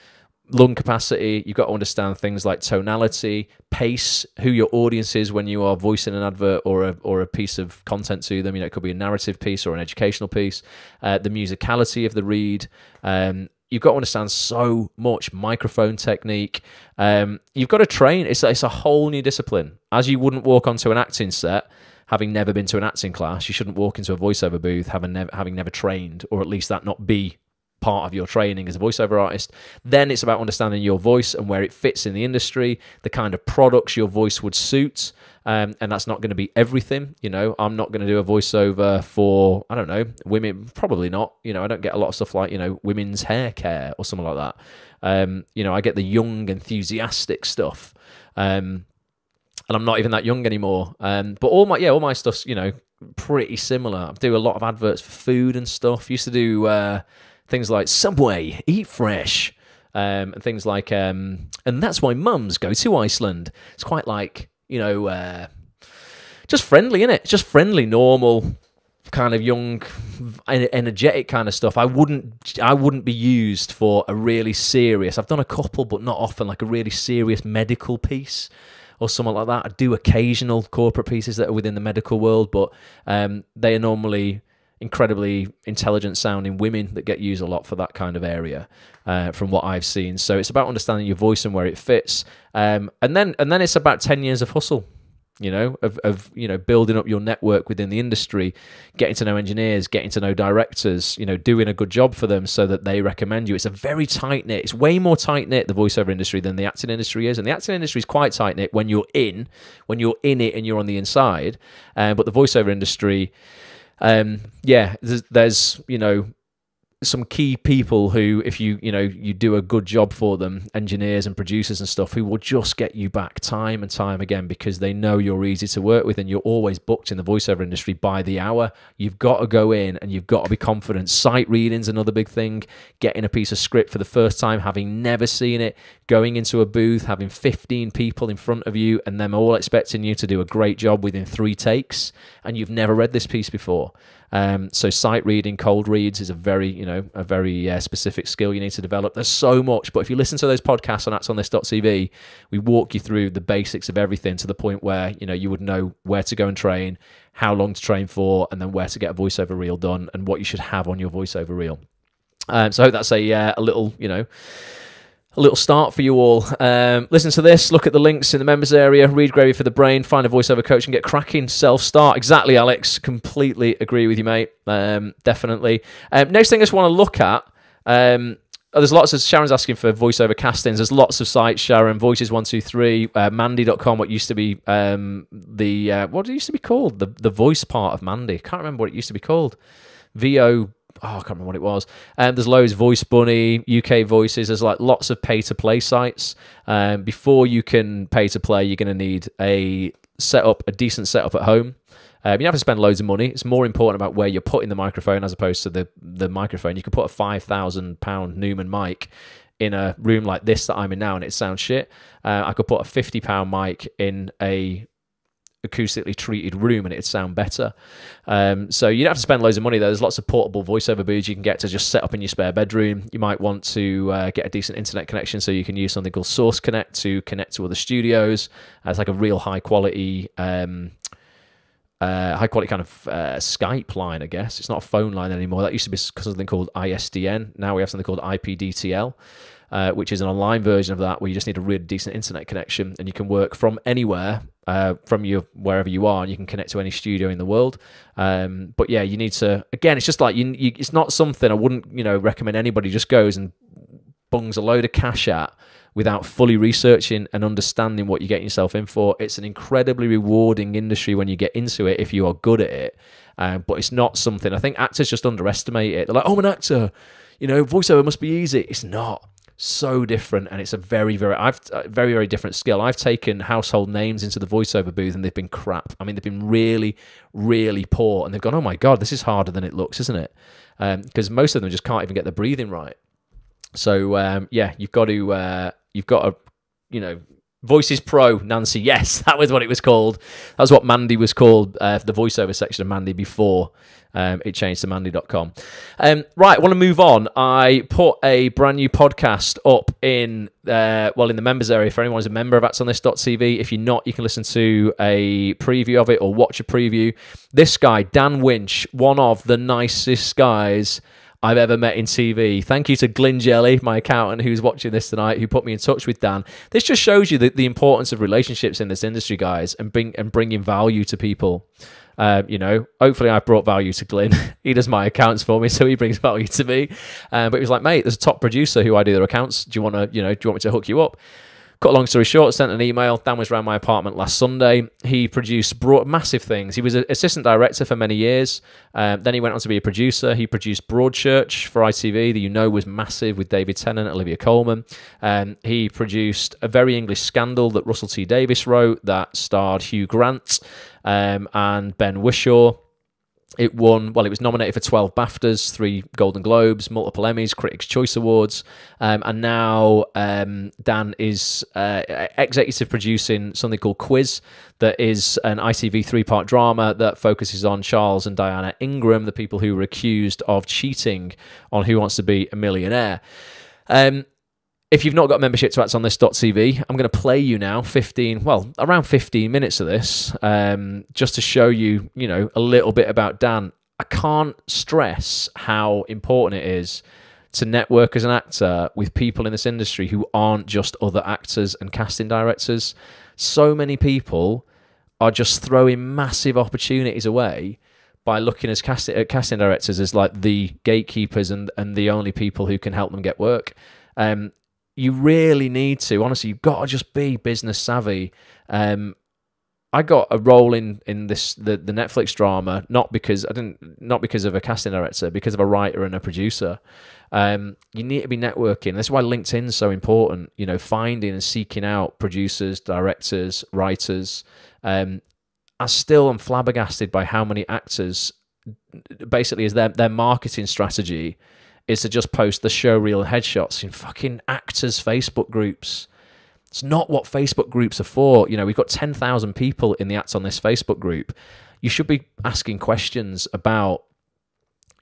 lung capacity. You've got to understand things like tonality, pace, who your audience is when you are voicing an advert or a piece of content to them. It could be a narrative piece or an educational piece. The musicality of the read. You've got to understand so much. Microphone technique. You've got to train. It's a whole new discipline. As you wouldn't walk onto an acting set having never been to an acting class. You shouldn't walk into a voiceover booth having never trained, or at least that not be part of your training as a voiceover artist. Then it's about understanding your voice and where it fits in the industry, the kind of products your voice would suit. And that's not going to be everything. I'm not going to do a voiceover for, I don't know, women. Probably not. I don't get a lot of stuff like, women's hair care or something like that. I get the young, enthusiastic stuff. And I'm not even that young anymore. But all my stuff's, pretty similar. I do a lot of adverts for food and stuff. Used to do things like Subway, Eat Fresh, and things like, and that's why mums go to Iceland. It's quite like, just friendly, innit? Just friendly, normal, kind of young, energetic kind of stuff. I wouldn't be used for a really serious, I've done a couple, but not often, like a really serious medical piece or something like that. I do occasional corporate pieces that are within the medical world, but they are normally incredibly intelligent sounding women that get used a lot for that kind of area, from what I've seen. So it's about understanding your voice and where it fits, and then it's about 10 years of hustle, of building up your network within the industry, getting to know engineers, getting to know directors, doing a good job for them so that they recommend you. It's a very tight knit. It's way more tight knit, the voiceover industry, than the acting industry is. And the acting industry is quite tight knit when you're in it and you're on the inside. But the voiceover industry, there's some key people who, if you do a good job for them, engineers and producers and stuff, who will just get you back time and time again because they know you're easy to work with and you're always booked in the voiceover industry by the hour. You've got to go in and you've got to be confident. Sight reading's another big thing. Getting a piece of script for the first time, having never seen it, going into a booth, having 15 people in front of you and them all expecting you to do a great job within 3 takes, and you've never read this piece before. So sight reading, cold reads is a very specific skill you need to develop. There's so much, but if you listen to those podcasts on actsonthis.tv, we walk you through the basics of everything to the point where, you would know where to go and train, how long to train for, and then where to get a voiceover reel done and what you should have on your voiceover reel. So I hope that's a little start for you all. Listen to this, look at the links in the members area, read Gravy for the Brain, find a voiceover coach and get cracking, self-start. Exactly, Alex. Completely agree with you, mate. Definitely. Next thing I just want to look at, there's lots of, Sharon's asking for voiceover castings. There's lots of sites, Sharon, Voices123, Mandy.com, what used to be what it used to be called? The voice part of Mandy. Can't remember what it used to be called. I can't remember what it was. There's loads, Voice Bunny, UK Voices. There's like lots of pay-to-play sites. Before you can pay-to-play, you're going to need a decent setup at home. You don't have to spend loads of money. It's more important about where you're putting the microphone as opposed to the microphone. You could put a £5,000 Neumann mic in a room like this that I'm in now and it sounds shit. I could put a £50 mic in a acoustically treated room and it'd sound better. So you don't have to spend loads of money. There's lots of portable voiceover booths you can get to just set up in your spare bedroom. You might want to get a decent internet connection, so you can use something called Source Connect to connect to other studios. It's like a real high quality kind of Skype line, I guess. It's not a phone line anymore. That used to be something called ISDN. Now we have something called IPDTL, which is an online version of that, where you just need a really decent internet connection and you can work from anywhere, from wherever you are, and you can connect to any studio in the world. But yeah, you need to, again, it's just like, it's not something I wouldn't, recommend anybody just goes and bungs a load of cash at without fully researching and understanding what you're getting yourself in for. It's an incredibly rewarding industry when you get into it, if you are good at it. But it's not something, I think actors just underestimate it. They're like, oh, I'm an actor, voiceover must be easy. It's not. So different, and it's a very, very different skill. I've taken household names into the voiceover booth and they've been crap. I mean, they've been really, really poor, and they've gone, oh my God, this is harder than it looks, isn't it? Because most of them just can't even get the breathing right. So yeah, you've got to, Voices Pro, Nancy. Yes, that was what it was called. That was what Mandy was called, the voiceover section of Mandy before it changed to Mandy.com. Right, I want to move on. I put a brand new podcast up in the members area for anyone who's a member of actsonthis.tv. If you're not, you can listen to a preview of it or watch a preview. This guy, Dan Winch, one of the nicest guys I've ever met in TV. Thank you to Glyn Jelly, my accountant, who's watching this tonight, who put me in touch with Dan. This just shows you the importance of relationships in this industry, guys, and bringing value to people. You know, hopefully I've brought value to Glyn. He does my accounts for me, so he brings value to me. But he was like, mate, there's a top producer who I do their accounts. Do you want to, you know, do you want me to hook you up? Cut a long story short, sent an email. Dan was around my apartment last Sunday. He produced massive things. He was an assistant director for many years. Then he went on to be a producer. He produced Broadchurch for ITV, that you know was massive, with David Tennant, Olivia Colman. He produced A Very English Scandal that Russell T Davies wrote, that starred Hugh Grant and Ben Whishaw. It won, well, it was nominated for 12 BAFTAs, 3 Golden Globes, multiple Emmys, Critics' Choice Awards, and now Dan is executive producing something called Quiz, that is an ITV 3-part drama that focuses on Charles and Diana Ingram, the people who were accused of cheating on Who Wants to Be a Millionaire. If you've not got membership to actonthis.tv, I'm going to play you now around 15 minutes of this, just to show you, you know, a little bit about Dan. I can't stress how important it is to network as an actor with people in this industry who aren't just other actors and casting directors. So many people are just throwing massive opportunities away by looking at casting directors as like the gatekeepers and the only people who can help them get work. You really need to, honestly, you've got to just be business savvy. I got a role in this the Netflix drama not because of a casting director, because of a writer and a producer. You need to be networking. That's why LinkedIn's so important. You know, finding and seeking out producers, directors, writers. I still am flabbergasted by how many actors, basically, as their marketing strategy is to just post the showreel and headshots in fucking actors' Facebook groups. It's not what Facebook groups are for. You know, we've got 10,000 people in the Acts on This Facebook group. You should be asking questions about,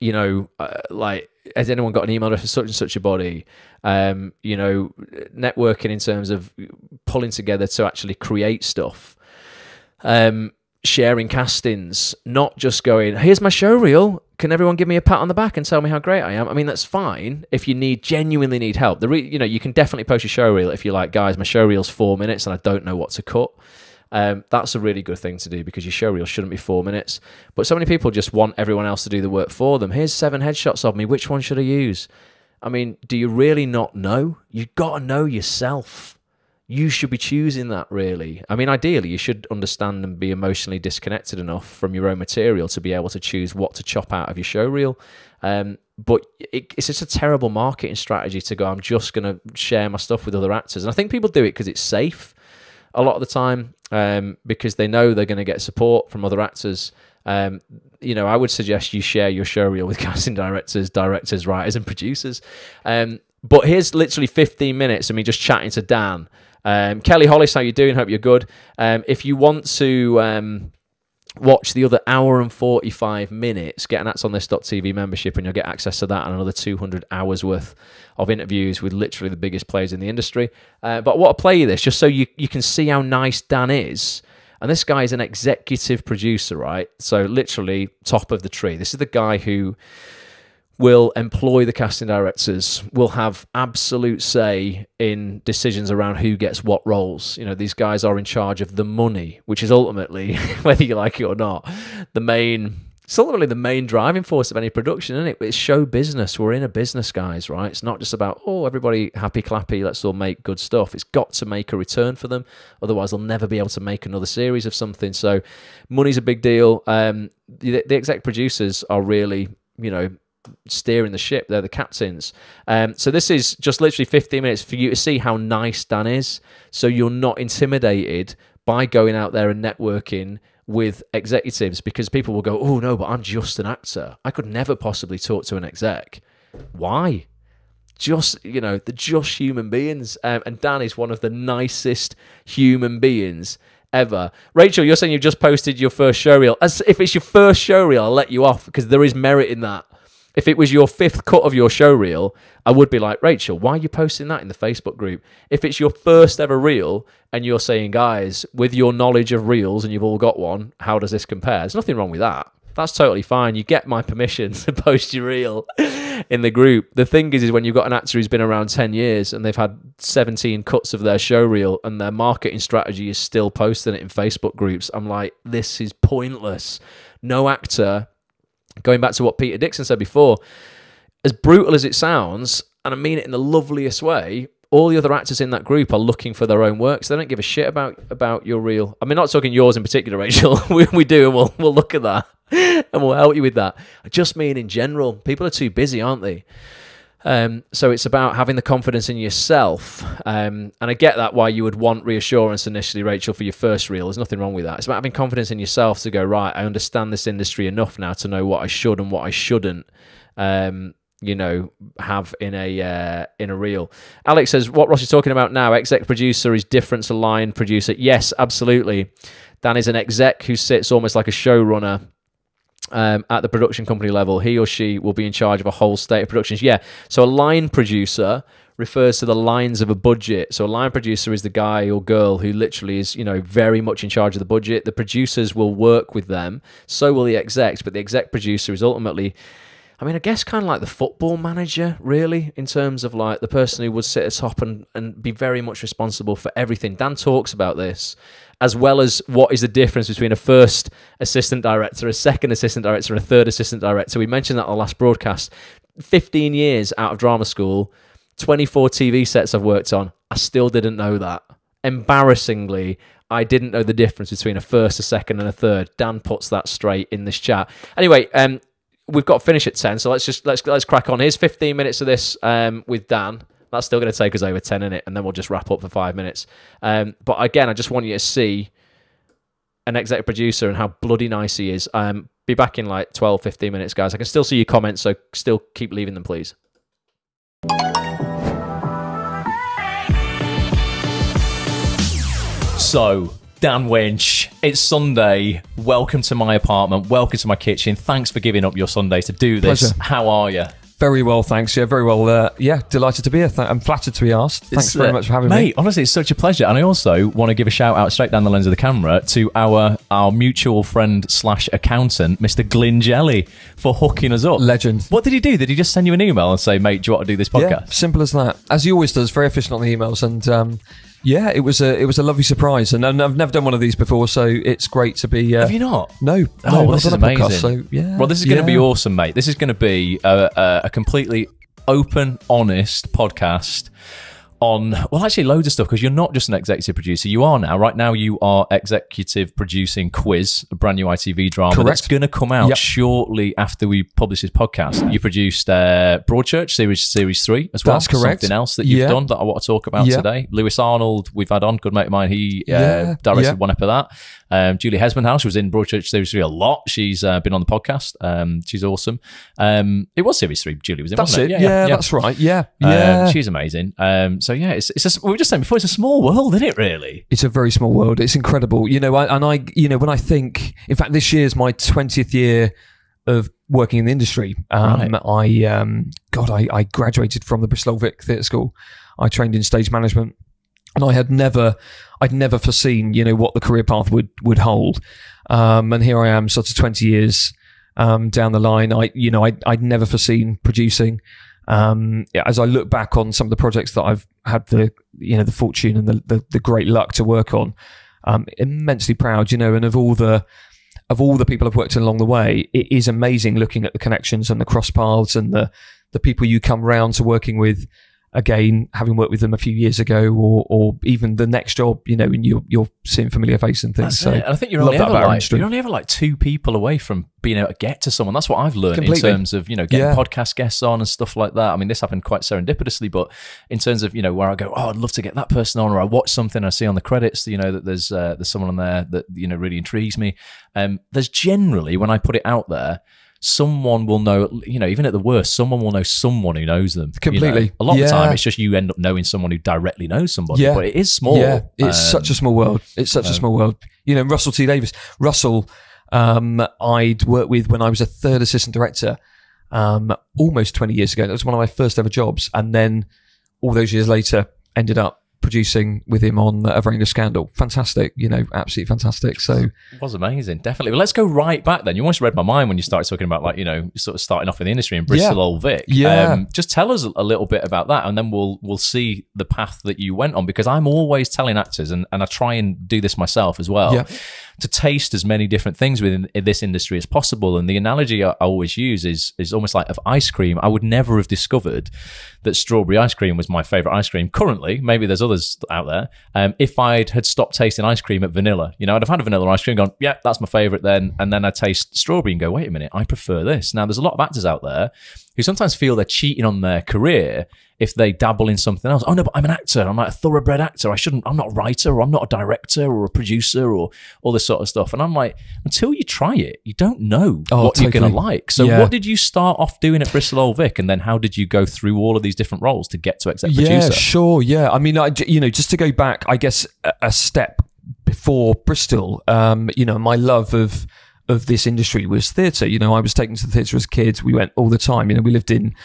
you know, like, has anyone got an email address for such and such a body? You know, networking in terms of pulling together to actually create stuff. Sharing castings, not just going, here's my showreel, can everyone give me a pat on the back and tell me how great I am? I mean, that's fine if you genuinely need help. You know, you can definitely post your showreel if you're like, guys, my showreel's 4 minutes and I don't know what to cut. That's a really good thing to do, because your showreel shouldn't be 4 minutes. But so many people just want everyone else to do the work for them. Here's 7 headshots of me, which one should I use? I mean, do you really not know? You've got to know yourself. You should be choosing that, really. I mean, ideally, you should understand and be emotionally disconnected enough from your own material to be able to choose what to chop out of your showreel. But it's just a terrible marketing strategy to go, I'm just going to share my stuff with other actors. And I think people do it because it's safe a lot of the time, because they know they're going to get support from other actors. You know, I would suggest you share your showreel with casting directors, writers, and producers. But here's literally 15 minutes of me just chatting to Dan. Kelly Hollis, how you doing? Hope you're good. If you want to watch the other hour and 45 minutes, get an actonthis.tv membership and you'll get access to that and another 200 hours worth of interviews with literally the biggest players in the industry. But I want to play you this just so you can see how nice Dan is. And this guy is an executive producer, right? So literally top of the tree. This is the guy who will employ the casting directors, will have absolute say in decisions around who gets what roles. You know, these guys are in charge of the money, which is ultimately, whether you like it or not, it's ultimately the main driving force of any production, isn't it? It's show business. We're in a business, guys, right? It's not just about, oh, everybody happy clappy, let's all make good stuff. It's got to make a return for them. Otherwise, they'll never be able to make another series of something. So money's a big deal. The exec producers are really, you know, steering the ship. They're the captains. So this is just literally 15 minutes for you to see how nice Dan is, so you're not intimidated by going out there and networking with executives, because people will go, oh no, but I'm just an actor, I could never possibly talk to an exec. Why? Just, you know, they're just human beings, and Dan is one of the nicest human beings ever. Rachel, you're saying you've just posted your first showreel. As if it's your first showreel, I'll let you off, because there is merit in that. If it was your 5th cut of your showreel, I would be like, Rachel, why are you posting that in the Facebook group? If it's your first ever reel and you're saying, guys, with your knowledge of reels, and you've all got one, how does this compare? There's nothing wrong with that. That's totally fine. You get my permission to post your reel in the group. The thing is when you've got an actor who's been around 10 years and they've had 17 cuts of their show reel and their marketing strategy is still posting it in Facebook groups, I'm like, this is pointless. No actor, going back to what Peter Dixon said before, as brutal as it sounds, and I mean it in the loveliest way, all the other actors in that group are looking for their own work, so they don't give a shit about your reel. I mean, not talking yours in particular, Rachel. we do, and we'll look at that, and we'll help you with that. I just mean in general, people are too busy, aren't they? So it's about having the confidence in yourself, and I get that why you would want reassurance initially, Rachel, for your first reel. There's nothing wrong with that. It's about having confidence in yourself to go, right, I understand this industry enough now to know what I should and what I shouldn't have in a reel. Alex says, what Ross is talking about now, exec producer is different to line producer. Yes, absolutely. Dan is an exec who sits almost like a showrunner at the production company level. He or she will be in charge of a whole state of productions. Yeah, so a line producer refers to the lines of a budget. So a line producer is the guy or girl who literally is, very much in charge of the budget. The producers will work with them. So will the execs, but the exec producer is ultimately, I guess kind of like the football manager, really, in terms of like the person who would sit at top and be very much responsible for everything. Dan talks about this, as well as what is the difference between a first assistant director, a second assistant director, and a third assistant director. We mentioned that on the last broadcast. 15 years out of drama school, 24 TV sets I've worked on. I still didn't know that. Embarrassingly, I didn't know the difference between a first, a second, and a third. Dan puts that straight in this chat. Anyway, we've got to finish at 10, so let's crack on. Here's 15 minutes of this with Dan. That's still going to take us over 10, innit? And then we'll just wrap up for 5 minutes. But again, I just want you to see an executive producer and how bloody nice he is. Be back in like 12, 15 minutes, guys. I can still see your comments, so still keep leaving them, please. So, Dan Winch, it's Sunday. Welcome to my apartment. Welcome to my kitchen. Thanks for giving up your Sunday to do this. Pleasure. How are you? Very well, thanks. Yeah, very well. Delighted to be here. I'm flattered to be asked. Thanks very much for having me. Mate, honestly, it's such a pleasure. And I also want to give a shout out straight down the lens of the camera to our mutual friend / accountant, Mr. Glyn Jelly, for hooking us up. Legend. What did he do? Did he just send you an email and say, mate, do you want to do this podcast? Yeah, simple as that. As he always does, very efficient on the emails. And yeah, it was a lovely surprise. And I've never done one of these before, so it's great to be... Have you not? No. Oh, well, this is amazing. Podcast, so, yeah, well, this is going to be awesome, mate. This is going to be a completely open, honest podcast on, well, actually loads of stuff, because you're not just an executive producer. You are now. Right now, you are executive producing Quiz, a brand new ITV drama. Correct. That's going to come out shortly after we publish this podcast. You produced Broadchurch, Series 3 as well. That's correct. Something else that you've done that I want to talk about today. Lewis Arnold, we've had on, good mate of mine. He directed one episode of that. Julie Hesmondhouse was in Broadchurch Series 3 a lot. She's been on the podcast. She's awesome. It was Series 3 Julie was in, wasn't it? Yeah, that's right. Yeah. She's amazing. So yeah, we were just saying before, it's a small world, isn't it, really? It's a very small world. It's incredible. When I think, in fact, this year's my 20th year of working in the industry. Right. I graduated from the Bristol Vic Theatre School. I trained in stage management. And I'd never foreseen, what the career path would hold. And here I am, sort of 20 years down the line. I'd never foreseen producing. As I look back on some of the projects that I've had the fortune and the great luck to work on, immensely proud. And of all the people I've worked with along the way, it is amazing looking at the connections and the cross paths and the people you come round to working with. Again, having worked with them a few years ago, or even the next job, and you're seeing familiar face and things. And I think you're only ever like 2 people away from being able to get to someone. That's what I've learned in terms of getting podcast guests on and stuff like that. I mean, this happened quite serendipitously, but in terms of where I go, oh, I'd love to get that person on, or I watch something I see on the credits, that there's someone on there that really intrigues me. There's generally, when I put it out there, someone will know, even at the worst, someone will know someone who knows them. Completely. A lot of the time, it's just you end up knowing someone who directly knows somebody, but it is small. Yeah, it's such a small world. It's such a small world. Russell T. Davis. Russell, I'd worked with when I was a third assistant director almost 20 years ago. That was one of my first ever jobs. And then all those years later, ended up producing with him on A Very English Scandal. Fantastic, absolutely fantastic. So it was amazing, definitely. But let's go right back then. You almost read my mind when you started talking about sort of starting off in the industry in Bristol Old Vic. Yeah. Just tell us a little bit about that, and then we'll see the path that you went on, because I'm always telling actors, and I try and do this myself as well, to taste as many different things within this industry as possible. And the analogy I always use is almost like of ice cream. I would never have discovered that strawberry ice cream was my favorite ice cream currently. Maybe there's others out there. If I'd had stopped tasting ice cream at vanilla, I'd have had a vanilla ice cream and gone, yeah, that's my favorite then. And then I taste strawberry and go, wait a minute, I prefer this. Now, there's a lot of actors out there who sometimes feel they're cheating on their career if they dabble in something else. Oh no, but I'm an actor. I'm like a thoroughbred actor. I'm not a writer, or I'm not a director or a producer or all this sort of stuff. And I'm like, until you try it, you don't know what you're going to like. So what did you start off doing at Bristol Old Vic? And then how did you go through all of these different roles to get to exec producer? Yeah, sure. Yeah. I mean, just to go back, I guess a step before Bristol, my love of this industry was theatre. I was taken to the theatre as a kid. We went all the time. We lived in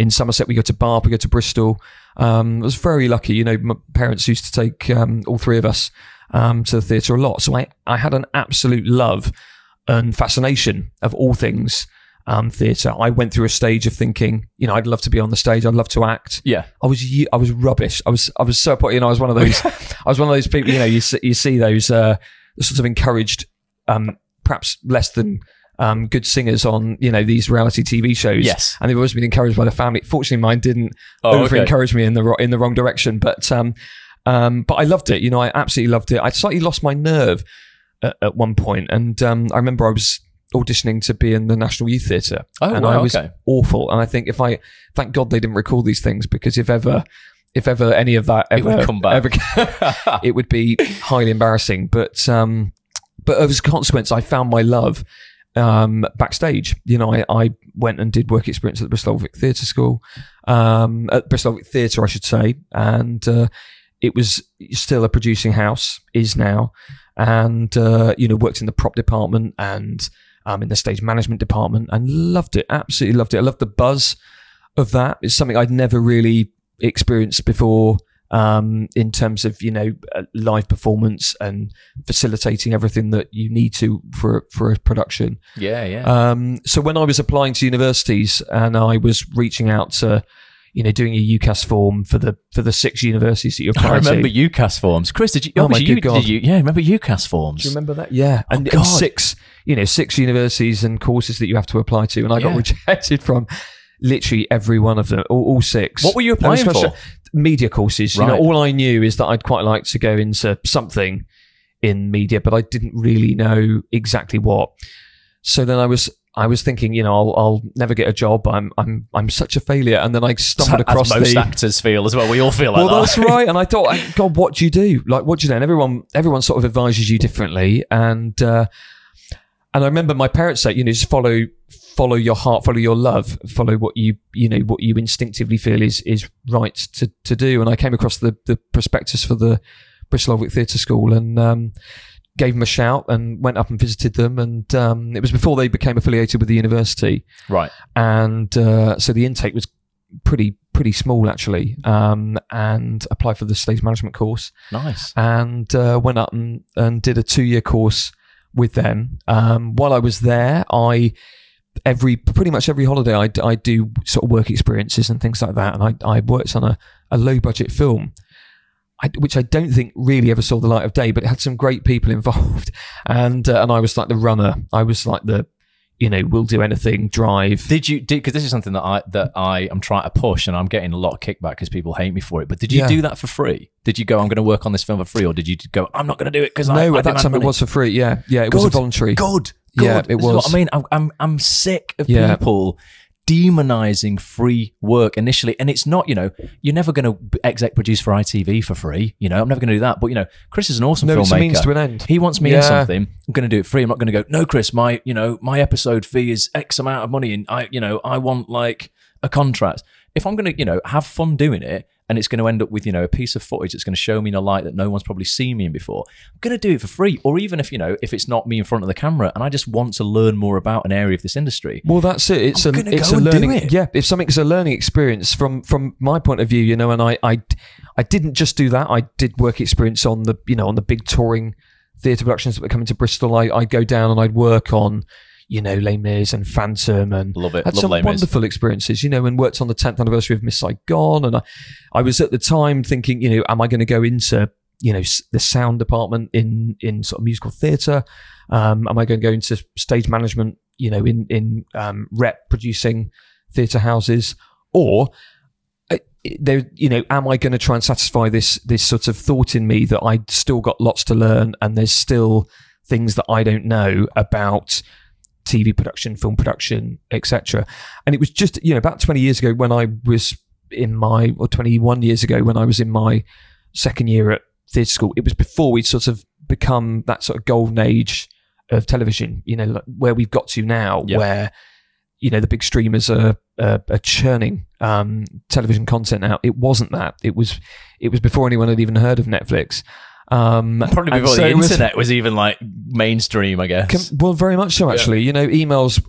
Somerset. We go to Bath, we go to Bristol. I was very lucky. My parents used to take all three of us to the theatre a lot. So I had an absolute love and fascination of all things theatre. I went through a stage of thinking, I'd love to be on the stage. I'd love to act. Yeah, I was rubbish. I was so I was one of those. I was one of those people. You see those sorts of encouraged, perhaps less than good singers on these reality TV shows. Yes, and they've always been encouraged by the family. Fortunately, mine didn't over-encourage me in the wrong direction. But I loved it. I absolutely loved it. I slightly lost my nerve at one point, and I remember I was auditioning to be in the National Youth Theatre, and I was awful. And I think thank God they didn't record these things, because if ever any of that ever would come back, it would be highly embarrassing. But as a consequence, I found my love backstage. I went and did work experience at the Bristol Old Vic Theatre School, at Bristol Old Vic Theatre, I should say, and it was still a producing house, is now, and worked in the prop department and in the stage management department, and loved it, absolutely loved it. I loved the buzz of that. It's something I'd never really experienced before, in terms of live performance and facilitating everything that you need to for a production. So when I was applying to universities and I was reaching out to doing a UCAS form for the 6 universities that you applied to. I remember UCAS forms. Chris, did you? Oh my good God. Did you? Yeah, remember UCAS forms? Do you remember that? Yeah, and 6 universities and courses that you have to apply to, and I got rejected from literally every one of them, all 6. What were you applying for? Media courses. Right. All I knew is that I'd quite like to go into something in media, but I didn't really know exactly what. So then I was thinking, I'll never get a job. I'm such a failure. And then I stumbled across most actors feel as well. We all feel like that. Well, that's right. And I thought, God, what do you do? Like, what do you do? And everyone sort of advises you differently. And I remember my parents said, just follow your heart, follow your love, follow what you instinctively feel is right to do. And I came across the prospectus for the Bristol Old Vic Theatre School and gave them a shout and went up and visited them. And it was before they became affiliated with the university. Right. And so the intake was pretty small, actually, and applied for the stage management course. Nice. And went up and did a 2-year course with them. While I was there, pretty much every holiday I do sort of work experiences and things like that. And I worked on a low budget film, which I don't think really ever saw the light of day, but it had some great people involved. And I was like the runner. I was like the, we'll do anything, drive. Because this is something that I am trying to push, and I'm getting a lot of kickback because people hate me for it. But did you do that for free? Did you go, I'm going to work on this film for free? Or did you go, I'm not going to do it because No, at that time it was for free. Yeah. It was a voluntary. Good. Yeah, it was. What I mean, I'm sick of people demonizing free work initially, and it's not. You're never going to exec produce for ITV for free. I'm never going to do that. But Chris is an awesome filmmaker. It's a means to an end. He wants me in something. I'm going to do it free. I'm not going to go, no, Chris, my episode fee is X amount of money, and I want like a contract. If I'm going to have fun doing it, and it's going to end up with, you know, a piece of footage that's going to show me in a light that no one's probably seen me in before, I'm going to do it for free. Or even if, you know, if it's not me in front of the camera and I just want to learn more about an area of this industry. Well, that's it. It's a learning. Yeah, if something's a learning experience from my point of view, you know, and I didn't just do that. I did work experience on the, you know, on the big touring theatre productions that were coming to Bristol. I'd go down and I'd work on, you know, Les Mis and Phantom, and love it. Had love some Les Mis. wonderful experiences, you know, and worked on the 10th anniversary of Miss Saigon. And I was at the time thinking, you know, am I going to go into, you know, the sound department in sort of musical theatre? Am I going to go into stage management, you know, in rep producing theatre houses? Or there, you know, am I going to try and satisfy this sort of thought in me that I still got lots to learn, and there's still things that I don't know about TV production, film production, etc. And it was just, you know, about 20 years ago when I was or 21 years ago when I was in my second year at theatre school. It was before we'd sort of become that sort of golden age of television, you know, like where we've got to now, where, you know, the big streamers are churning television content out. It wasn't that. It was before anyone had even heard of Netflix. Probably before the internet was even like mainstream, I guess. Well, very much so, actually. You know, emails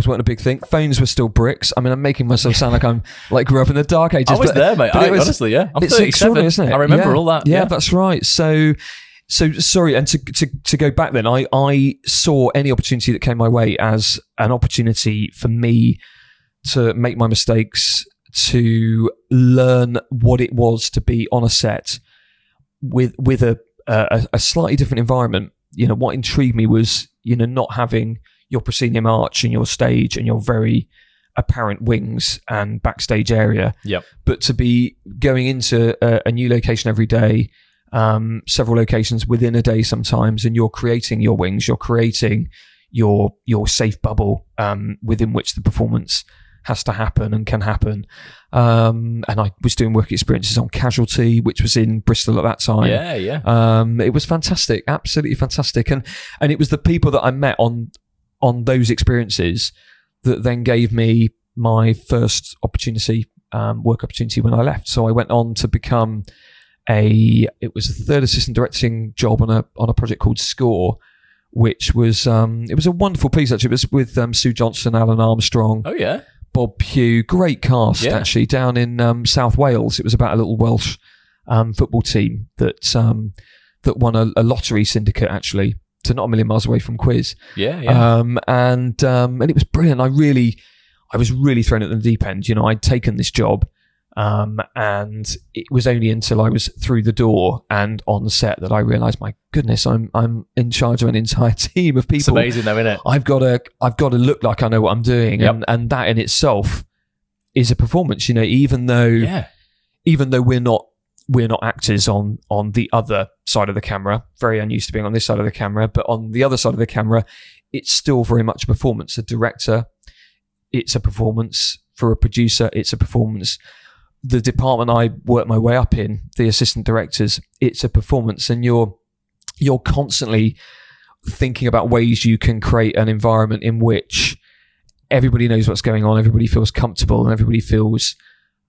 weren't a big thing. Phones were still bricks. I mean, I'm making myself sound like I'm like grew up in the dark ages. I was there, mate. Honestly, yeah. I'm 37, isn't it? I remember all that. Yeah, that's right. So sorry, and to go back then, I saw any opportunity that came my way as an opportunity for me to make my mistakes, to learn what it was to be on a set with a slightly different environment. You know, what intrigued me was, you know, not having your proscenium arch and your stage and your very apparent wings and backstage area, but to be going into a new location every day, several locations within a day sometimes, and you're creating your wings, you're creating your safe bubble within which the performance has to happen and can happen. And I was doing work experiences on Casualty, which was in Bristol at that time. It was fantastic, absolutely fantastic. And it was the people that I met on those experiences that then gave me my first opportunity, work opportunity when I left. So I went on to become it was a third assistant directing job on a project called Score, which was it was a wonderful piece actually. It was with Sue Johnson, Alan Armstrong. Oh yeah. Bob Pugh, great cast actually, down in South Wales. It was about a little Welsh football team that won a lottery syndicate actually, to not a million miles away from Quiz. And it was brilliant. I was really thrown at the deep end. You know, I'd taken this job, and it was only until I was through the door and on the set that I realised, my goodness, I'm in charge of an entire team of people. It's amazing though, isn't it? I've got to look like I know what I'm doing, and that in itself is a performance. You know, even though we're not actors on the other side of the camera, very unused to being on this side of the camera, but on the other side of the camera, it's still very much a performance. A director, it's a performance. For a producer, it's a performance. The department I worked my way up in, the assistant directors, it's a performance, and you're constantly thinking about ways you can create an environment in which everybody knows what's going on, everybody feels comfortable, and everybody feels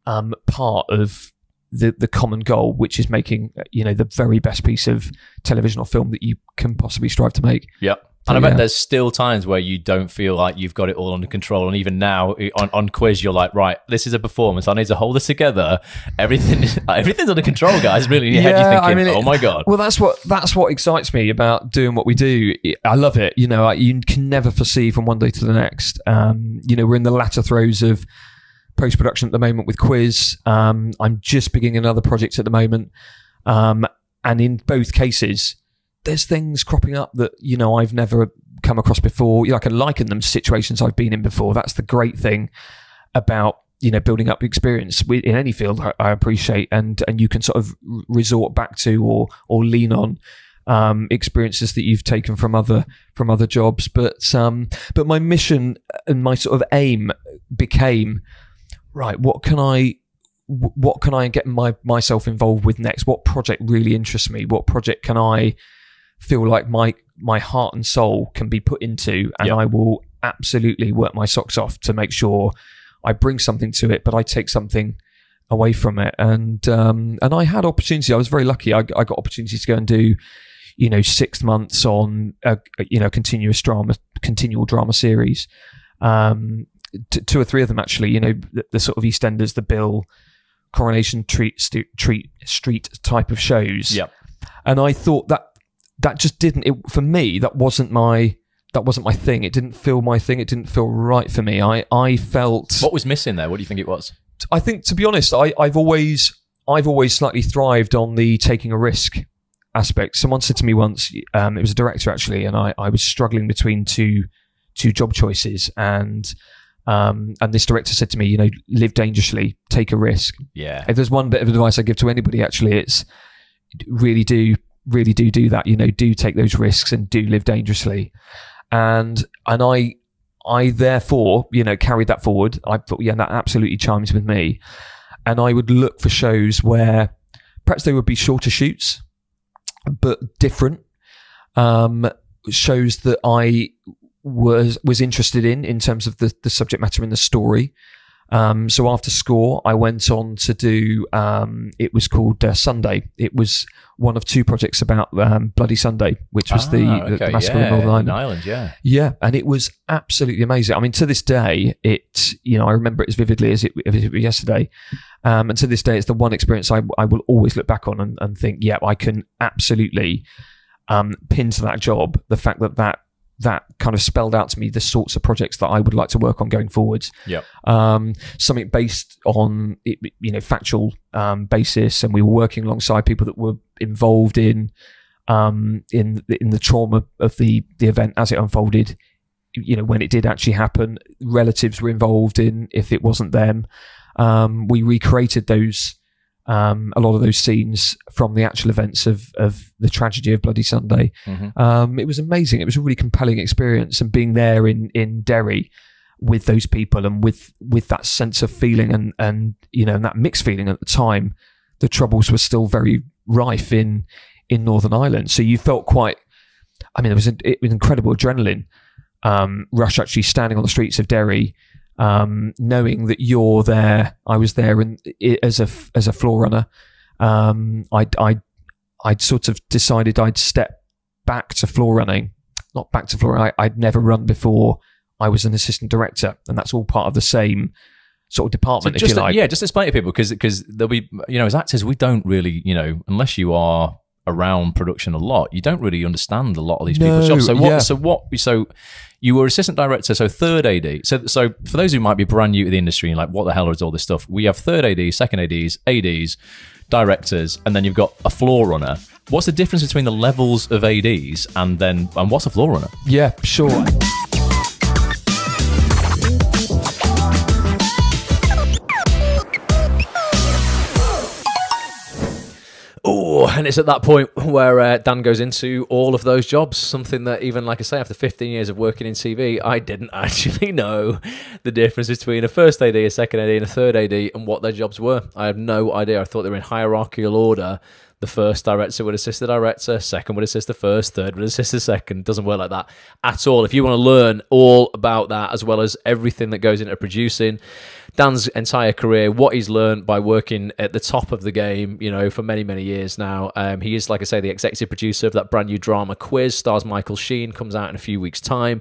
part of the common goal, which is making, you know, the very best piece of television or film that you can possibly strive to make. Yep. And I bet there's still times where you don't feel like you've got it all under control. And even now on Quiz, you're like, right, this is a performance. I need to hold this together. Everything's under control, guys. Really, in your head, you're thinking, oh my God. Well, that's what excites me about doing what we do. I love it. You know, you can never foresee from one day to the next. You know, we're in the latter throes of post-production at the moment with Quiz. I'm just beginning another project at the moment. And in both cases, there's things cropping up that, you know, I've never come across before. You know, I can liken them to situations I've been in before. That's the great thing about, you know, building up experience in any field. I appreciate, and you can sort of resort back to or lean on experiences that you've taken from other jobs. But my mission and my sort of aim became, right, what can I get myself involved with next? What project really interests me? What project can I feel like my heart and soul can be put into, and I will absolutely work my socks off to make sure I bring something to it, but I take something away from it. And I had opportunity. I was very lucky. I got opportunities to go and do, 6 months on a continual drama series. 2 or 3 of them actually. The sort of EastEnders, the Bill, Coronation Street type of shows. Yep. And I thought that just didn't. For me, that wasn't my thing. It didn't feel my thing. It didn't feel right for me. I felt. What was missing there? What do you think it was? I think, to be honest, I've always slightly thrived on the taking a risk aspect. Someone said to me once, it was a director actually, and I was struggling between two job choices, and this director said to me, live dangerously, take a risk. Yeah. If there's one bit of advice I give to anybody, actually, it's really do that. Do take those risks and do live dangerously. And I therefore, carried that forward. I thought, that absolutely chimes with me. And I would look for shows where perhaps they would be shorter shoots, but different. Shows that I was interested in terms of the subject matter and the story. So after Score, I went on to do, it was called Sunday. It was one of 2 projects about Bloody Sunday, which was the massacre in Northern Ireland. Yeah, and it was absolutely amazing. I mean, to this day, I remember it as vividly as it was yesterday. And to this day, it's the one experience I will always look back on and think, I can absolutely pin to that job the fact that kind of spelled out to me the sorts of projects that I would like to work on going forwards. Yep. Something based on factual basis, and we were working alongside people that were involved in the trauma of the event as it unfolded. When it did actually happen, relatives were involved in if it wasn't them. We recreated those. A lot of those scenes from the actual events of the tragedy of Bloody Sunday. Mm-hmm. It was amazing. It was a really compelling experience, and being there in Derry with those people and with that sense of feeling and and that mixed feeling at the time. The Troubles were still very rife in Northern Ireland, so you felt quite. I mean, it was incredible adrenaline rush actually standing on the streets of Derry. Knowing that you're there, I was there, and as a floor runner, I'd sort of decided I'd step back to floor running, not back to floor. I'd never run before. I was an assistant director, and that's all part of the same sort of department, if you like. Yeah, just explain to people because there'll be as actors, we don't really unless you are around production a lot, you don't really understand a lot of these people's jobs. So you were assistant director, so third AD. So for those who might be brand new to the industry and like, what the hell is all this stuff? We have third AD, second ADs, directors, and then you've got a floor runner. What's the difference between the levels of ADs and what's a floor runner? Yeah, sure. Oh, and it's at that point where Dan goes into all of those jobs, something that even, like I say, after 15 years of working in TV, I didn't actually know the difference between a first AD, a second AD, and a third AD and what their jobs were. I had no idea. I thought they were in hierarchical order. The first director would assist the director, second would assist the first, third would assist the second. It doesn't work like that at all. If you want to learn all about that, as well as everything that goes into producing, Dan's entire career, what he's learned by working at the top of the game, for many, many years now. He is, like I say, the executive producer of that brand new drama Quiz, stars Michael Sheen, comes out in a few weeks' time,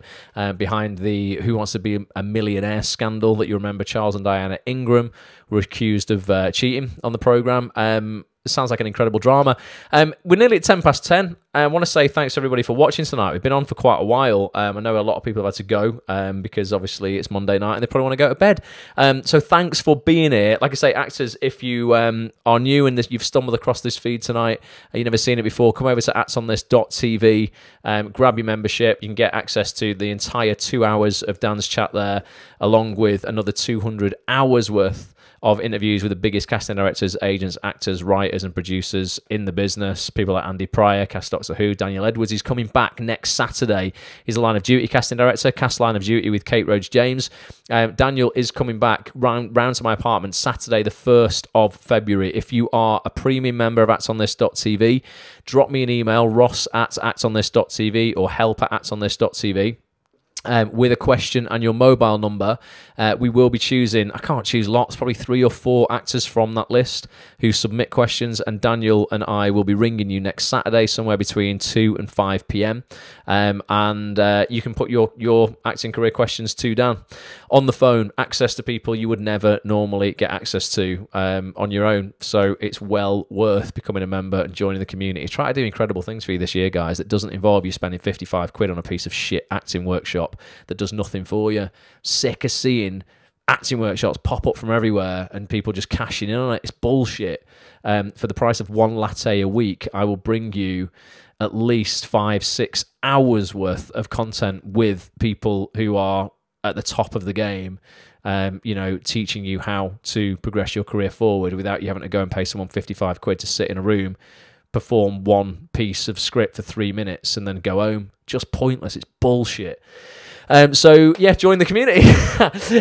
behind the Who Wants to Be a Millionaire scandal that you remember Charles and Diana Ingram were accused of cheating on the programme. It sounds like an incredible drama. We're nearly at 10:10. I want to say thanks to everybody for watching tonight. We've been on for quite a while. I know a lot of people have had to go because obviously it's Monday night and they probably want to go to bed. So thanks for being here. Like I say, actors, if you are new and you've stumbled across this feed tonight and you've never seen it before, come over to actsonthis.tv, grab your membership. You can get access to the entire 2 hours of Dan's chat there, along with another 200 hours worth of interviews with the biggest casting directors, agents, actors, writers, and producers in the business. People like Andy Pryor, cast Doctor Who, Daniel Edwards. He's coming back next Saturday. He's a Line of Duty casting director, cast Line of Duty with Kate Rhodes James. Daniel is coming back round to my apartment Saturday, the 1st of February. If you are a premium member of actsonthis.tv, drop me an email, ross@actsonthis.tv or help@actsonthis.tv. with a question and your mobile number. We will be choosing, I can't choose lots, probably 3 or 4 actors from that list who submit questions, and Daniel and I will be ringing you next Saturday somewhere between 2 and 5 p.m. And you can put your acting career questions to Dan on the phone, access to people you would never normally get access to on your own. So it's well worth becoming a member and joining the community. Try to do incredible things for you this year, guys, that doesn't involve you spending 55 quid on a piece of shit acting workshop that does nothing for you. Sick of seeing acting workshops pop up from everywhere and people just cashing in on it. It's bullshit. For the price of 1 latte a week, I will bring you at least 5-6 hours worth of content with people who are at the top of the game, teaching you how to progress your career forward without you having to go and pay someone 55 quid to sit in a room, perform one piece of script for 3 minutes and then go home. Just pointless. It's bullshit. So yeah, join the community.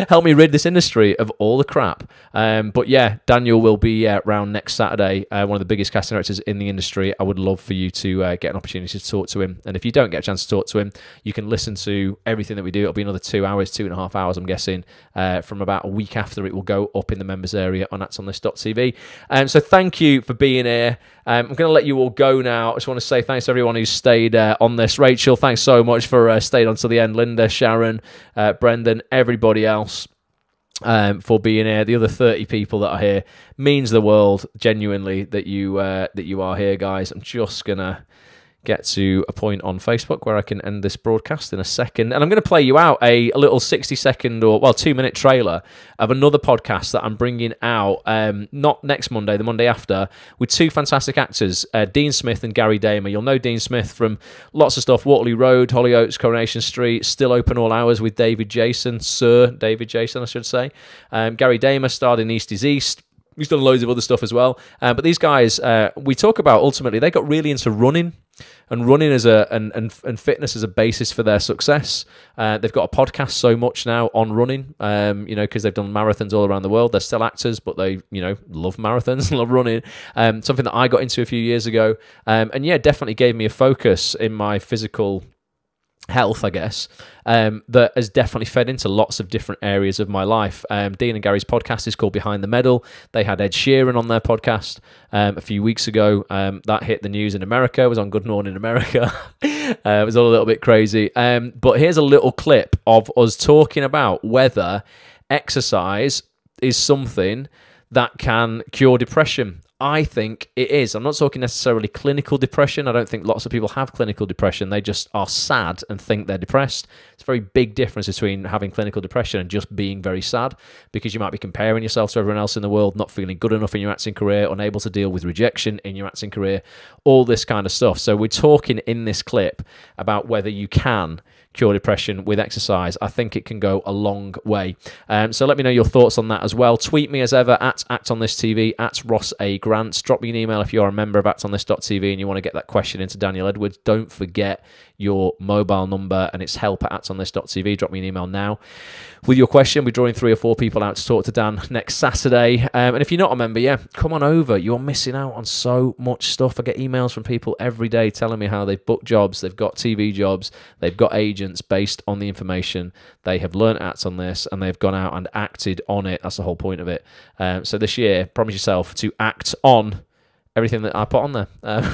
Help me rid this industry of all the crap. But yeah, Daniel will be around next Saturday, one of the biggest casting directors in the industry. I would love for you to get an opportunity to talk to him. And if you don't get a chance to talk to him, you can listen to everything that we do. It'll be another 2 hours, 2.5 hours, I'm guessing, from about a week after it will go up in the members area on actonthis.tv. So thank you for being here. I'm going to let you all go now. I just want to say thanks to everyone who's stayed on this. Rachel, thanks so much for staying on to the end. Linda, Sharon, Brendan, everybody else for being here. The other 30 people that are here, means the world, genuinely, that you are here, guys. I'm just going to get to a point on Facebook where I can end this broadcast in a second. And I'm going to play you out a little 60-second or, 2-minute trailer of another podcast that I'm bringing out, not next Monday, the Monday after, with 2 fantastic actors, Dean Smith and Gary Damer. You'll know Dean Smith from lots of stuff, Waterloo Road, Hollyoaks, Coronation Street, Still Open All Hours with David Jason, Sir David Jason, I should say. Gary Damer starred in East is East. He's done loads of other stuff as well. But these guys, we talk about, ultimately, they got really into running, and running as and fitness as a basis for their success. They've got a podcast so much now on running, because they've done marathons all around the world. They're still actors, but they, love marathons, love running. Something that I got into a few years ago. And yeah, definitely gave me a focus in my physical health, I guess, that has definitely fed into lots of different areas of my life. Dean and Gary's podcast is called Behind the Medal. They had Ed Sheeran on their podcast a few weeks ago. That hit the news in America. It was on Good Morning America. It was all a little bit crazy. But here's a little clip of us talking about whether exercise is something that can cure depression. I think it is. I'm not talking necessarily clinical depression. I don't think lots of people have clinical depression. They just are sad and think they're depressed. It's a very big difference between having clinical depression and just being very sad, because you might be comparing yourself to everyone else in the world, not feeling good enough in your acting career, unable to deal with rejection in your acting career, all this kind of stuff. So we're talking in this clip about whether you can cure depression with exercise. I think it can go a long way. So let me know your thoughts on that as well. Tweet me as ever at ActOnThisTV, at Ross A. Grant. Drop me an email if you're a member of ActOnThis.tv and you want to get that question into Daniel Edwards. Don't forget your mobile number, and it's help@actonthis.tv. Drop me an email now with your question. We're drawing 3 or 4 people out to talk to Dan next Saturday. And if you're not a member, come on over. You're missing out on so much stuff. I get emails from people every day telling me how they've booked jobs, they've got TV jobs, they've got agents based on the information they have learned Act on This, and they've gone out and acted on it. That's the whole point of it. So this year, promise yourself to act on everything that I put on there,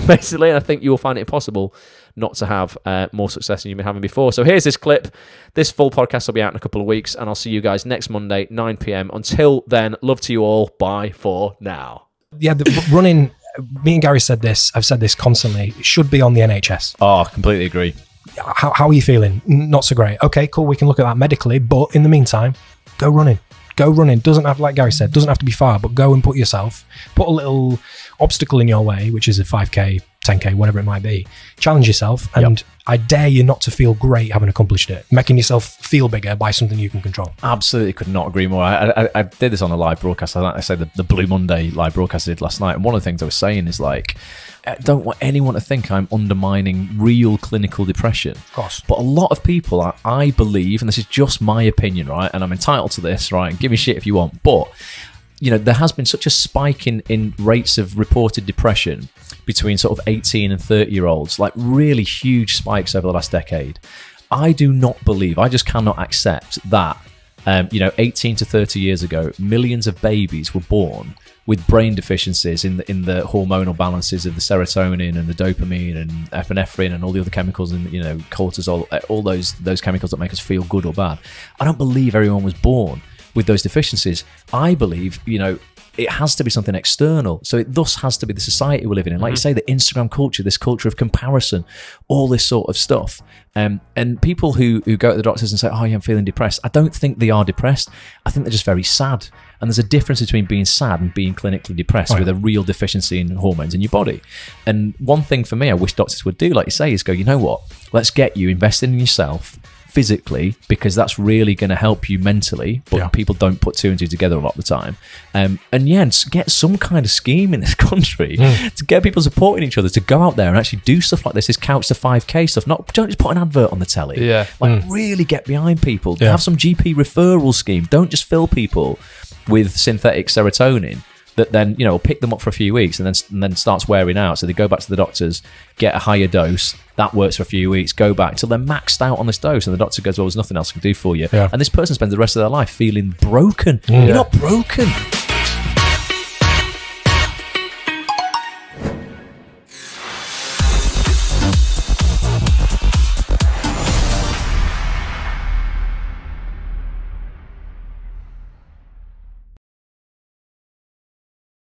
basically. And I think you will find it impossible not to have more success than you've been having before. So here's this clip. This full podcast will be out in a couple of weeks, and I'll see you guys next Monday, 9 p.m. Until then, love to you all. Bye for now. Yeah, the running, me and Gary said this, I've said this constantly, it should be on the NHS. Oh, I completely agree. How are you feeling? Not so great. Okay, cool, we can look at that medically, but in the meantime, go running. Go running. Doesn't have, like Gary said, doesn't have to be far, but go and put a little obstacle in your way, which is a 5K, 10K, whatever it might be. Challenge yourself, and I dare you not to feel great having accomplished it. Making yourself feel bigger by something you can control. Absolutely, could not agree more. I did this on a live broadcast. I said the Blue Monday live broadcast I did last night, and one of the things I was saying is like, I don't want anyone to think I'm undermining real clinical depression. Of course. But a lot of people, I believe, and this is just my opinion, right, and I'm entitled to this, right, give me shit if you want, but there has been such a spike in rates of reported depression between sort of 18 and 30-year-olds, like really huge spikes over the last decade. I do not believe, I just cannot accept that, 18 to 30 years ago, millions of babies were born with brain deficiencies in the hormonal balances of the serotonin and the dopamine and epinephrine and all the other chemicals and cortisol, all those chemicals that make us feel good or bad. I don't believe everyone was born with those deficiencies. I believe, it has to be something external. So it thus has to be the society we're living in. Like you say, the Instagram culture, this culture of comparison, all this sort of stuff. And people who go to the doctors and say, oh, yeah, I'm feeling depressed. I don't think they are depressed. I think they're just very sad. And there's a difference between being sad and being clinically depressed with a real deficiency in hormones in your body. And one thing for me, I wish doctors would do, like you say, is go, you know what? Let's get you invested in yourself physically, because that's really going to help you mentally, but people don't put two and two together a lot of the time. And get some kind of scheme in this country to get people supporting each other, to go out there and actually do stuff like this couch to 5k stuff. Don't just put an advert on the telly. Really get behind people. Have some GP referral scheme. Don't just fill people with synthetic serotonin that then pick them up for a few weeks and then starts wearing out. So they go back to the doctors, get a higher dose. That works for a few weeks. Go back till they're maxed out on this dose, and the doctor goes, "Well, there's nothing else I can do for you." And this person spends the rest of their life feeling broken. You're not broken.